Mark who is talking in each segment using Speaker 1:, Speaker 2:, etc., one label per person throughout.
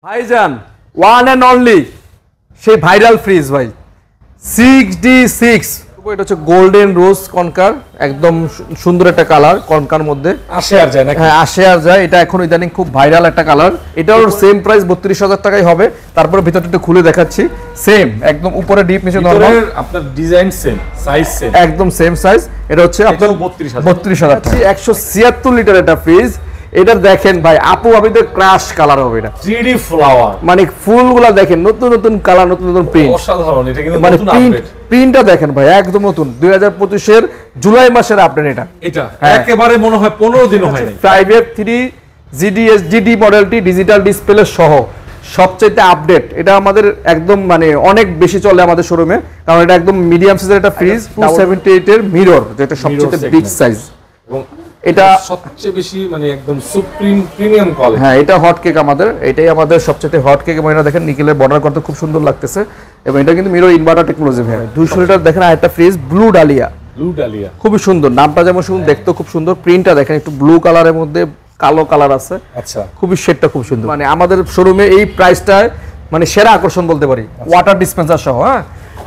Speaker 1: ভাইজান one and only সেই viral fridge ভাই 6D6 এটা হচ্ছে গোল্ডেন রোজ কনকার একদম সুন্দর একটা কালার কনকার মধ্যে
Speaker 2: আসে আর যায় নাকি?
Speaker 1: হ্যাঁ আসে আর যায় এটা এখন ইদানিং খুব ভাইরাল একটা কালার এটাও সেম প্রাইস ৩২,০০০ টাকাই হবে তারপরে ভিতরটা একটু খুলে দেখাচ্ছি সেম একদম উপরে ডিপ নিচে নরমাল
Speaker 2: আপনার ডিজাইন সেম সাইজ সেম
Speaker 1: একদম সেম সাইজ এটা হচ্ছে আপনার ৩২,০০০ টাকা ১৭৬ লিটার এটা ফ্রিজ এটা দেখেন ভাই আপু আবিদের ক্রাশ কালার হবে এটা
Speaker 2: 3D ফ্লাওয়ার
Speaker 1: মানে ফুলগুলা দেখেন নতুন নতুন কালার নতুন নতুন প্রিন্ট
Speaker 2: অসাধারণ এটা কিন্তু
Speaker 1: মানে
Speaker 2: নতুন আপডেট
Speaker 1: প্রিন্টটা দেখেন ভাই একদম নতুন 2025 এর জুলাই মাসের আপডেট এটা
Speaker 2: একেবারে মনে হয় 15 দিনও হয় নাই
Speaker 1: 5F3 GD মডেলটি ডিজিটাল ডিসপ্লে সহ সবচেয়ে আপডেট এটা আমাদের একদম মানে অনেক বেশি চলে আমাদের শোরুমে কারণ এটা একদম মিডিয়াম সাইজের একটা ফ্রিজ 278 এর মিরর যেটা সবচেয়ে বিগ সাইজ
Speaker 2: এবং
Speaker 1: এটা
Speaker 2: সবচেয়ে বেশি মানে একদম সুপ্রিম প্রিমিয়াম কোয়ালিটি
Speaker 1: হ্যাঁ এটা হট কেক আমাদের এটাই আমাদের সবচেয়ে হট কেক এবং এটা দেখেন নিকেলের বর্ডার করতে খুব সুন্দর লাগতেছে এবং এটা কিন্তু মিরর ইনভার্টার টেকনোলজি ভাই 200 লিটার দেখেন আরেকটা ফ্রিজ ব্লু ডালিয়া খুবই সুন্দর নামটা যেমন সুন্দর দেখতে খুব সুন্দর প্রিন্টটা দেখেন একটু ব্লু কালারের মধ্যে কালো কালার আছে
Speaker 2: আচ্ছা
Speaker 1: খুবই শেডটা খুব সুন্দর মানে আমাদের শোরুমে এই প্রাইসটায় মানে সেরা আকর্ষণ বলতে পারি ওয়াটার ডিসপেন্সার সহ হ্যাঁ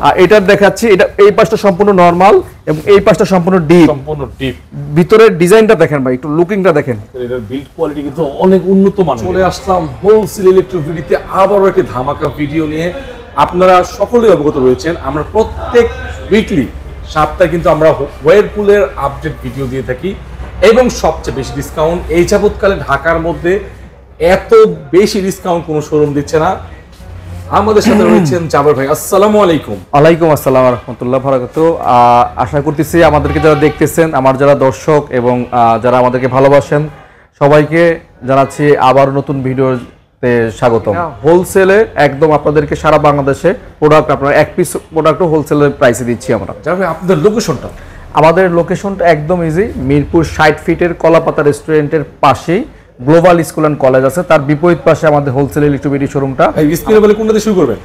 Speaker 1: আর এটা দেখাচ্ছি এটা এই পাশটা সম্পূর্ণ নরমাল এবং এই পাশটা সম্পূর্ণ ডিপ ভিতরের ডিজাইনটা দেখেন ভাই একটু লুকিংটা দেখেন
Speaker 2: এটার বিল্ড কোয়ালিটি কিন্তু অনেক উন্নত মানের চলে আসলাম হোলসেল ইলেকট্রিসিটিতে আবারও একটি ধামাকা ভিডিও নিয়ে আপনারা সকলেই অবগত রয়েছেন আমরা প্রত্যেক উইকলি সপ্তাহে কিন্তু আমরা ওয়ারপুলের আপডেট ভিডিও দিয়ে থাকি এবং সবচেয়ে বেশি ডিসকাউন্ট এই যাবৎকালে ঢাকার মধ্যে এত বেশি ডিসকাউন্ট কোনো শোরুম দিচ্ছে না আমাদের সাথে রয়েছেন জাবের ভাই আসসালামু আলাইকুম
Speaker 1: ওয়ালাইকুম আসসালাম ওয়া রাহমাতুল্লাহি ওয়া বারাকাতুহু আশা করতেছি আমাদেরকে যারা দেখতেছেন আমার যারা দর্শক এবং যারা আমাদেরকে ভালোবাসেন সবাইকে জানাচ্ছি আবার নতুন ভিডিওতে স্বাগতম হোলসেলে একদম আপনাদেরকে সারা বাংলাদেশে প্রোডাক্ট আপনারা এক পিস প্রোডাক্টও হোলসেলের প্রাইসে দিচ্ছি আমরা
Speaker 2: জাবের আপনাদের লোকেশনটা
Speaker 1: আমাদের লোকেশনটা একদম ইজি মিরপুর 60 ফিটের কলাপাতা রেস্টুরেন্টের পাশেই গ্লোবাল স্কুল এন্ড কলেজ আছে তার বিপরীত পাশে আমাদের হোলসেল ইলেকট্রিসিটি শোরুমটা
Speaker 2: ভাই স্ক্রিনে বলে কোনটা দিয়ে শুরু করবেন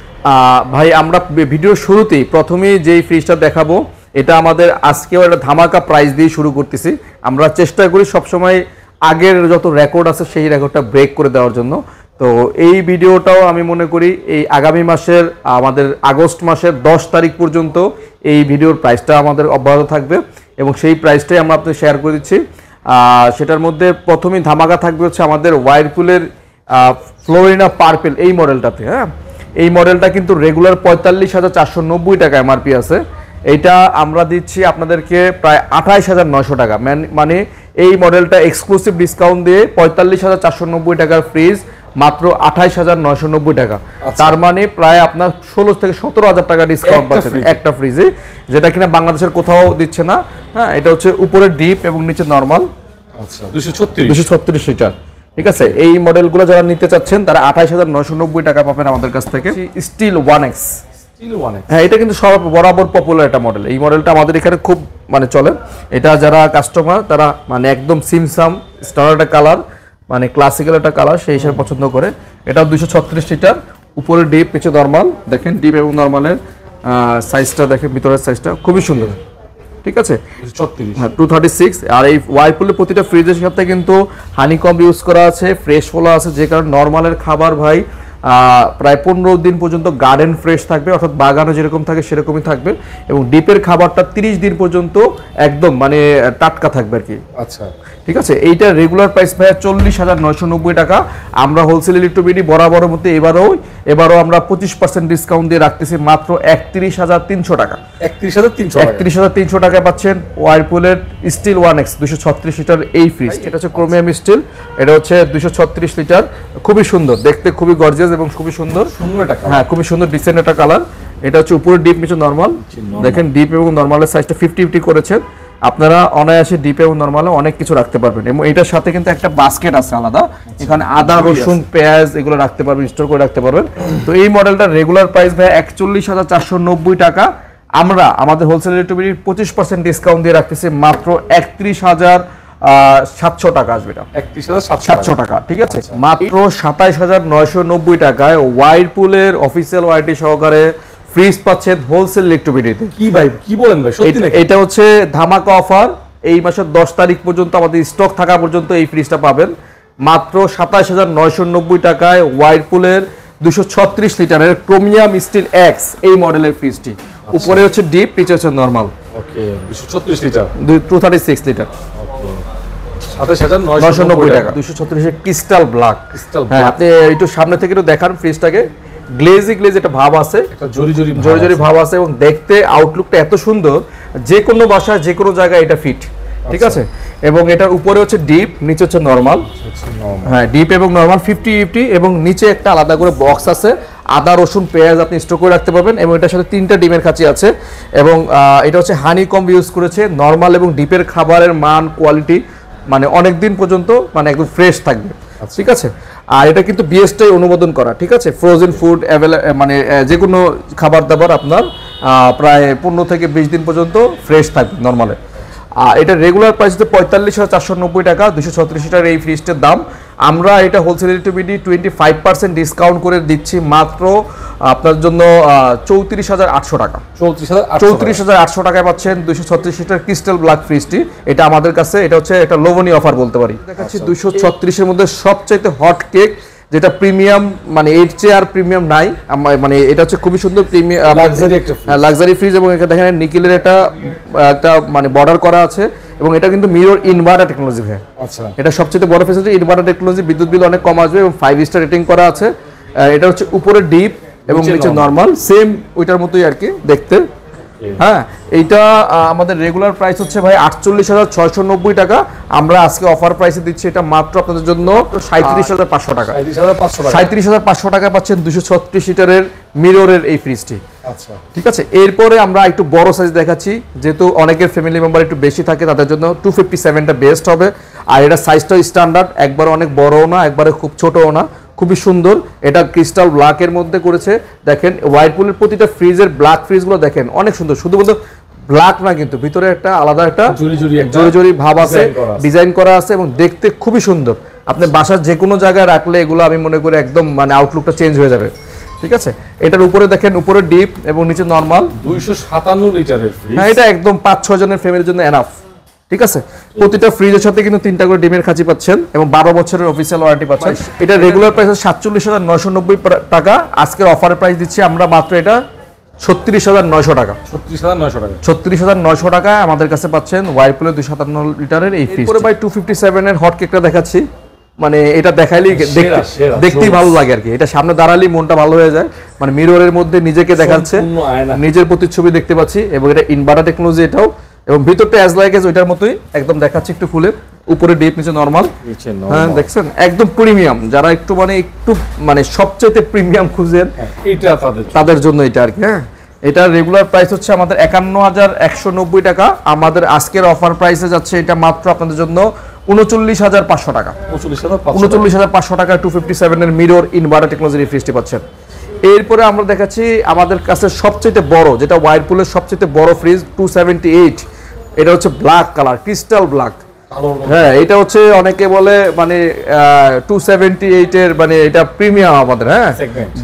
Speaker 1: ভাই আমরা ভিডিওর শুরুতেই প্রথমেই যেই ফ্রিজটা দেখাবো এটা আমাদের আজকেও একটা ধামাকা প্রাইস দিয়ে শুরু করতেছি আমরা চেষ্টা করি সবসময় আগের যত রেকর্ড আছে সেই রেকর্ডটা ব্রেক করে দেওয়ার জন্য তো এই ভিডিওটাও আমি মনে করি এই আগামী মাসের আমাদের আগস্ট মাসের 10 তারিখ পর্যন্ত এই ভিডিওর প্রাইসটা আমাদের অব্যাহত থাকবে এবং সেই প্রাইসটাই আমরা আপনাদের শেয়ার করে দিচ্ছি সেটার মধ্যে প্রথমেই ধামাকা থাকবে হচ্ছে আমাদের ওয়ারপুলের ফ্লোরিনা পার্পেল এই মডেলটাতে হ্যাঁ এই মডেলটা কিন্তু রেগুলার ৪৫,৪৯০ টাকা এমআরপি আছে এইটা আমরা দিচ্ছি আপনাদেরকে প্রায় ২৮,৯০০ টাকা মানে এই মডেলটা এক্সক্লুসিভ ডিসকাউন্ট দিয়ে ৪৫,৪৯০ টাকার ফ্রিজ মাত্র ২৮,৯৯০ টাকা তার মানে প্রায় আপনার ১৬ থেকে ১৭,০০০ টাকা ডিসকাউন্ট পাচ্ছেন একটা ফ্রিজে যেটা কিনা বাংলাদেশের কোথাও দিচ্ছে না হ্যাঁ এটা হচ্ছে উপরে ডিপ এবং নিচে নরমাল
Speaker 2: আচ্ছা 236
Speaker 1: লিটার ঠিক আছে এই মডেলগুলো যারা নিতে চাচ্ছেন তারা ২৮,৯৯০ টাকা পাবেন আমাদের কাছ থেকে স্টিল 1X হ্যাঁ এটা কিন্তু সব বরাবর পপুলার একটা মডেল এই মডেলটা আমাদের এখানে খুব মানে চলে এটা যারা কাস্টমার তারা মানে একদম সিমসাম স্ট্যান্ডার্ড একটা কালার মানে ক্লাসিক্যাল একটা কালার সেই হিসেবে পছন্দ করে এটা 236 লিটার উপরে ডিপ নিচে নরমাল দেখেন ডিপ এবং নরমালের সাইজটা দেখেন ভিতরের সাইজটা খুবই সুন্দর ঠিক আছে 236 আর এই ওয়ারপুলের প্রতিটা ফ্রিজের সাথে কিন্তু হানিকম্ব ইউজ করা আছে ফ্রেশ ফলো আছে যে কারণে নরমালের খাবার ভাই প্রায় 15 দিন পর্যন্ত গার্ডেন ফ্রেশ থাকবে অর্থাৎ বাগানে যেরকম থাকে সেরকমই থাকবে এবং ডিপের খাবারটা 30 দিন পর্যন্ত একদম মানে টাটকা থাকবে আর কি
Speaker 2: আচ্ছা
Speaker 1: ঠিক আছে এইটা রেগুলার প্রাইস ভাই ৪০,৯৯০ টাকা আমরা হোলসেল ইলেকট্রিসিটি বরাবরের মধ্যে এবারও আমরা 25% ডিসকাউন্ট দিয়ে রাখতেছি মাত্র ৩১,৩০০ টাকা ৩১,৩০০ টাকায় পাচ্ছেন ওয়ারপুলের স্টিল 1X 236 লিটার এই ফ্রিজ এটা হচ্ছে ক্রোমিয়াম স্টিল এটা হচ্ছে 236 লিটার খুবই সুন্দর দেখতে খুবই গর্জিয়াস এবং খুবই সুন্দর হ্যাঁ খুবই সুন্দর ডিসেন্ট একটা কালার এটা হচ্ছে উপরে ডিপ নিচে নরমাল দেখেন ডিপ এবং নরমালের সাইজটা 50-50 করেছেন আপনারা অনায়াসে ডিপ এবং নরমালে অনেক কিছু রাখতে পারবেন এবং এটার সাথে কিন্তু একটা বাস্কেট আছে আলাদা এখানে আদা রসুন পেঁয়াজ এগুলো রাখতে পারবেন স্টোর করে রাখতে পারবেন তো এই মডেলটার রেগুলার প্রাইস ভাই ৪১,৪৯০ টাকা আমরা আমাদের হোলসেল ইলেকট্রিসিটির 25% ডিসকাউন্ট দিয়ে রাখতেছি মাত্র ৩১,৭০০ টাকা আসবে এটা ৩১,৭০০ টাকা ঠিক আছে মাত্র ২৭,৯৯০ টাকায় ওয়ারপুলের অফিসিয়াল ওয়ারেন্টি সহকারে ফ্রিজ পাচ্ছেন হোলসেল ইলেকট্রিসিটিতে
Speaker 2: কি ভাই কি বলেন ভাই সত্যি নাকি
Speaker 1: এটা হচ্ছে ধামাকা অফার এই মাসের 10 তারিখ পর্যন্ত আমাদের স্টক থাকা পর্যন্ত এই ফ্রিজটা পাবেন মাত্র ২৭,৯৯০ টাকায় ওয়াইরপুলের 236 লিটারের ক্রোমিয়াম স্টিল এক্স এই মডেলের ফ্রিজটি। উপরে হচ্ছে ডিপ, নিচে হচ্ছে নরমাল।
Speaker 2: ওকে 236 লিটার
Speaker 1: 236 লিটার।
Speaker 2: ২৭,৯৯০
Speaker 1: টাকা। 236 এর ক্রিস্টাল ব্ল্যাক। হ্যাঁ,
Speaker 2: ব্ল্যাক।
Speaker 1: আপনি একটু সামনে থেকে একটু দেখান ফ্রিজটাকে। গ্লেজ একটা ভাব আছে,
Speaker 2: একটা জরি
Speaker 1: জরি ভাব আছে এবং দেখতে আউটলুকটা এত সুন্দর, যে কোনো বাসায় যে কোনো জায়গায় এটা ফিট। ঠিক আছে, এবং এটার উপরে হচ্ছে ডিপ, নিচে হচ্ছে নরমাল। হ্যাঁ, ডিপ এবং নরমাল 50-50 এবং নিচে একটা আলাদা করে বক্স আছে, আদা রসুন পেঁয়াজ আপনি স্টোর করে রাখতে পারবেন। এবং এটার সাথে 3টা ডিমের কাঁচি আছে এবং এটা হচ্ছে হানি কম্ব ইউজ করেছে। নরমাল এবং ডিপের খাবারের মান কোয়ালিটি মানে অনেক দিন পর্যন্ত মানে একদম ফ্রেশ থাকবে। ঠিক আছে, আর এটা কিন্তু বিএসটিআই অনুমোদন করা। ঠিক আছে, ফ্রোজেন ফুড মানে যে কোনো খাবার দাবার আপনার প্রায় 15 থেকে 20 দিন পর্যন্ত ফ্রেশ থাকবে নরমালে। আর এটা রেগুলার প্রাইস হচ্ছে ৪৫,৪৯০ টাকা। 236 লিটার এই ফ্রিজটার দাম আমরা এটা হোলসেল রেটে 25% ডিসকাউন্ট করে দিচ্ছি মাত্র আপনার জন্য ৩৪,৮০০ টাকা। ৩৪,৮০০ টাকায় পাচ্ছেন 236 লিটার ক্রিস্টাল ব্ল্যাক ফ্রিজটি। এটা আমাদের কাছে এটা হচ্ছে একটা লোভনীয় অফার বলতে পারি। দেখাচ্ছি 236 এর মধ্যে সবচাইতে হট কেক, যেটা প্রিমিয়াম, মানে এর চেয়ে আর প্রিমিয়াম নাই। মানে এটা হচ্ছে খুবই সুন্দর প্রিমিয়াম লাক্সারি ফ্রিজ এবং এখানে দেখেন নিকেলের একটা মানে বর্ডার করা আছে এবং এটা কিন্তু মিরর ইনভার্টার টেকনোলজি। হ্যাঁ, আচ্ছা, এটা সবচেয়ে বড় ফেসিলিটি ইনভার্টার টেকনোলজি। বিদ্যুৎ বিল অনেক কম আসবে এবং 5 স্টার রেটিং করা আছে। এটা হচ্ছে উপরে ডিপ এবং নিচে নরমাল, সেম ওইটার মতোই আর কি দেখতে। হ্যাঁ, এইটা আমাদের রেগুলার প্রাইস হচ্ছে ভাই 48,690 টাকা। আমরা আজকে অফার প্রাইসে দিচ্ছি এটা মাত্র আপনাদের জন্য 37,500 টাকা। 37,500 টাকা পাচ্ছেন 236 লিটারের মিররের এই ফ্রিজটি। আচ্ছা, ঠিক আছে। এরপরে আমরা একটু বড় সাইজ দেখাচ্ছি, যেহেতু অনেকের ফ্যামিলি মেম্বার একটু বেশি থাকে তাদের জন্য 257টা বেস্ট হবে। আর এটা সাইজটা স্ট্যান্ডার্ড, একবার অনেক বড়ও না একবারে খুব ছোটও না, খুবই সুন্দর। এটা ক্রিস্টাল ব্ল্যাকের মধ্যে করেছে। দেখেন ওয়াইরপুলের প্রতিটা ফ্রিজের ব্ল্যাক ফ্রিজগুলো দেখেন অনেক সুন্দর, শুধুমাত্র ব্ল্যাক না কিন্তু ভিতরে একটা আলাদা একটা জরি ভাব আছে, ডিজাইন করা আছে এবং দেখতে খুবই সুন্দর। আপনি বাসার যে কোনো জায়গায় রাখলে এগুলো আমি মনে করি একদম মানে আউটলুকটা চেঞ্জ হয়ে যাবে। ঠিক আছে, এটার উপরে দেখেন উপরে ডিপ এবং নিচে নরমাল।
Speaker 2: 257 লিটারের ফ্রিজ।
Speaker 1: হ্যাঁ, এটা একদম 5-6 জনের ফ্যামিলির জন্য এনাফ। ঠিক আছে, প্রতিটা ফ্রিজের সাথে কিন্তু 3টা করে ডিমের খাঁচি পাচ্ছেন এবং 12 বছরের অফিসিয়াল ওয়ারেন্টি পাচ্ছেন। এটা রেগুলার প্রাইস 47,990 টাকা। আজকের অফারের প্রাইস দিচ্ছি আমরা মাত্র এটা 36,900 টাকা। 36,900 টাকায় আমাদের কাছে পাচ্ছেন ওয়াইরপুলের 257 লিটারের এই ফ্রিজ। এরপরে ভাই 257 এর হট কেকটা দেখাচ্ছি। মানে এটা দেখাইলেই দেখতেই ভালো লাগে আর কি। এটা সামনে দাঁড়ালেই মনটা ভালো হয়ে যায়। মানে মিররের মধ্যে নিজেকে দেখাচ্ছে, নিজের প্রতিচ্ছবি দেখতে পাচ্ছি এবং এটা ইনভার্টার টেকনোলজি এটাও, এবং ভিতরটা অ্যাজ লাইক এজ ওইটার মতোই একদম দেখাচ্ছি একটু খুলে। উপরে ডিপ, নিচে নরমাল। হ্যাঁ, দেখছেন একদম প্রিমিয়াম। যারা একটু মানে সবচেয়ে প্রিমিয়াম খুঁজেন
Speaker 2: এটা
Speaker 1: তাদের জন্য এটা আর কি। হ্যাঁ, এটা রেগুলার প্রাইস হচ্ছে আমাদের 51,190 টাকা। আমাদের আজকের অফার প্রাইসে যাচ্ছে এটা মাত্র আপনাদের জন্য 39,500 টাকা। 39,500 টাকা 257 এর মিরর ইনভার্টার টেকনোলজির ফ্রিজটি পাচ্ছেন। এরপরে আমরা দেখাচ্ছি আমাদের কাছে সবচেয়ে বড়, যেটা ওয়াইরপুলের সবচেয়ে বড় ফ্রিজ 278। এটা হচ্ছে ব্ল্যাক কালার, ক্রিস্টাল ব্ল্যাক। হ্যাঁ, এটা হচ্ছে অনেকে বলে মানে 278 এর মানে এটা প্রিমিয়াম আমাদের। হ্যাঁ,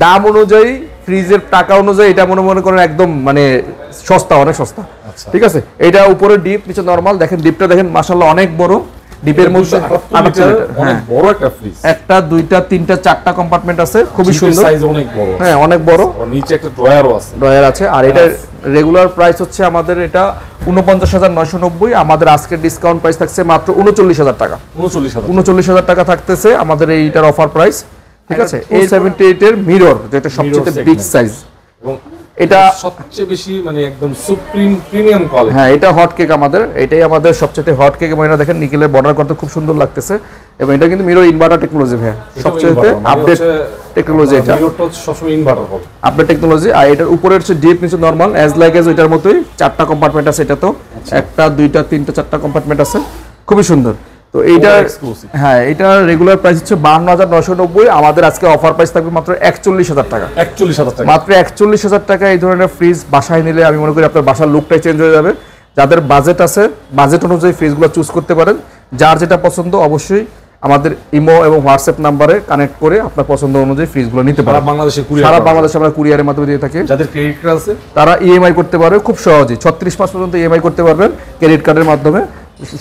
Speaker 1: দাম অনুযায়ী ফ্রিজের টাকা অনুযায়ী এটা মনে করেন একদম মানে সস্তা, অনেক সস্তা। ঠিক আছে, এটা উপরে ডিপ, নিচে নরমাল। দেখেন ডিপটা দেখেন মাশাআল্লাহ অনেক বড়। ডিপের মধ্যে
Speaker 2: অনেক বড় একটা ফ্রিজ,
Speaker 1: একটা দুইটা তিনটা চারটা কম্পার্টমেন্ট আছে, খুবই সুন্দর,
Speaker 2: সাইজ অনেক বড়।
Speaker 1: হ্যাঁ, অনেক বড়।
Speaker 2: নিচে একটা ড্রয়ার আছে।
Speaker 1: আর এটা রেগুলার প্রাইস হচ্ছে আমাদের এটা 49,990। আমাদের আজকের ডিসকাউন্ট প্রাইস থাকছে মাত্র 39,000 টাকা। 39,000 টাকা থাকতেছে আমাদের এইটার অফার প্রাইস। ঠিক আছে, A78 এর মিরর, যেটা সবচেয়ে বিগ সাইজ এবং এটা
Speaker 2: সবচেয়ে বেশি মানে একদম সুপ্রিম প্রিমিয়াম কোয়ালিটি।
Speaker 1: হ্যাঁ, এটা হট কেক আমাদের, এটাই আমাদের সবচেয়ে হট কেক। এবং এটা দেখেন নিকেলের বর্ডার করতে খুব সুন্দর লাগতেছে এবং এটা কিন্তু মিরর ইনভার্টার টেকনোলজি। হ্যাঁ, সবচেয়ে আপডেট টেকনোলজি এটা।
Speaker 2: মিররটা সবসময় ইনভার্টার হবে,
Speaker 1: আপডেট টেকনোলজি। আর এটার উপরে হচ্ছে ডিপ, নিচে নরমাল, অ্যাজ লাইক এজ ওইটার মতোই। 4টা কম্পার্টমেন্ট আছে, এটা তো একটা দুইটা তিনটা চারটা কম্পার্টমেন্ট আছে, খুবই সুন্দর। তো এইটা হ্যাঁ, এটা রেগুলার প্রাইস হচ্ছে 52,990। আমাদের আজকে অফার প্রাইস থাকবে মাত্র 41,000 টাকা।
Speaker 2: 41,000 টাকা,
Speaker 1: মাত্র 41,000 টাকা। এই ধরনের ফ্রিজ বাসায় নিলে আমি মনে করি আপনার বাসার লুকটাই চেঞ্জ হয়ে যাবে। যাদের বাজেট আছে, বাজেট অনুযায়ী ফ্রিজগুলো চুজ করতে পারেন। যার যেটা পছন্দ অবশ্যই আমাদের ইমো এবং হোয়াটসঅ্যাপ নাম্বারে কানেক্ট করে আপনার পছন্দ অনুযায়ী ফ্রিজগুলো নিতে পারেন। সারা বাংলাদেশে আমরা কুরিয়ারের মাধ্যমে দিয়ে থাকি।
Speaker 2: যাদের ক্রেডিট কার্ড আছে
Speaker 1: তারা ইএমআই করতে পারে খুব সহজেই, 36 মাস পর্যন্ত ইএমআই করতে পারবেন ক্রেডিট কার্ডের মাধ্যমে।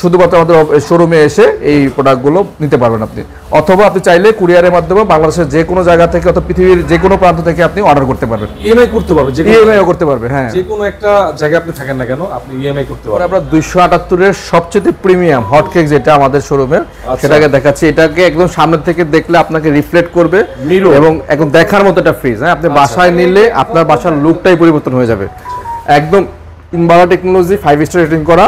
Speaker 1: শুধুমাত্র আমাদের শোরুমে এসে এই প্রোডাক্টগুলো নিতে পারবেন আপনি, অথবা আপনি চাইলে কুরিয়ারের মাধ্যমে বাংলাদেশের যে কোনো জায়গা থেকে অথবা পৃথিবীর যে কোনো প্রান্ত থেকে আপনি অর্ডার করতে পারবেন।
Speaker 2: ইএমআই করতে পারবেন,
Speaker 1: ইএমআইও করতে পারবেন। হ্যাঁ,
Speaker 2: যে কোনো একটা জায়গায় আপনি থাকেন না কেন আপনি ইএমআই করতে পারবেন।
Speaker 1: আমরা 278 এর সবচেয়ে প্রিমিয়াম হট কেক যেটা আমাদের শোরুমের, সেটাকে দেখাচ্ছি। এটাকে একদম সামনে থেকে দেখলে আপনাকে রিফ্লেক্ট করবে এবং একদম দেখার মতো একটা ফ্রিজ। হ্যাঁ, আপনি বাসায় নিলে আপনার বাসার লুকটাই পরিবর্তন হয়ে যাবে। একদম ইনভার্টার টেকনোলজি 5 স্টার রেটিং করা,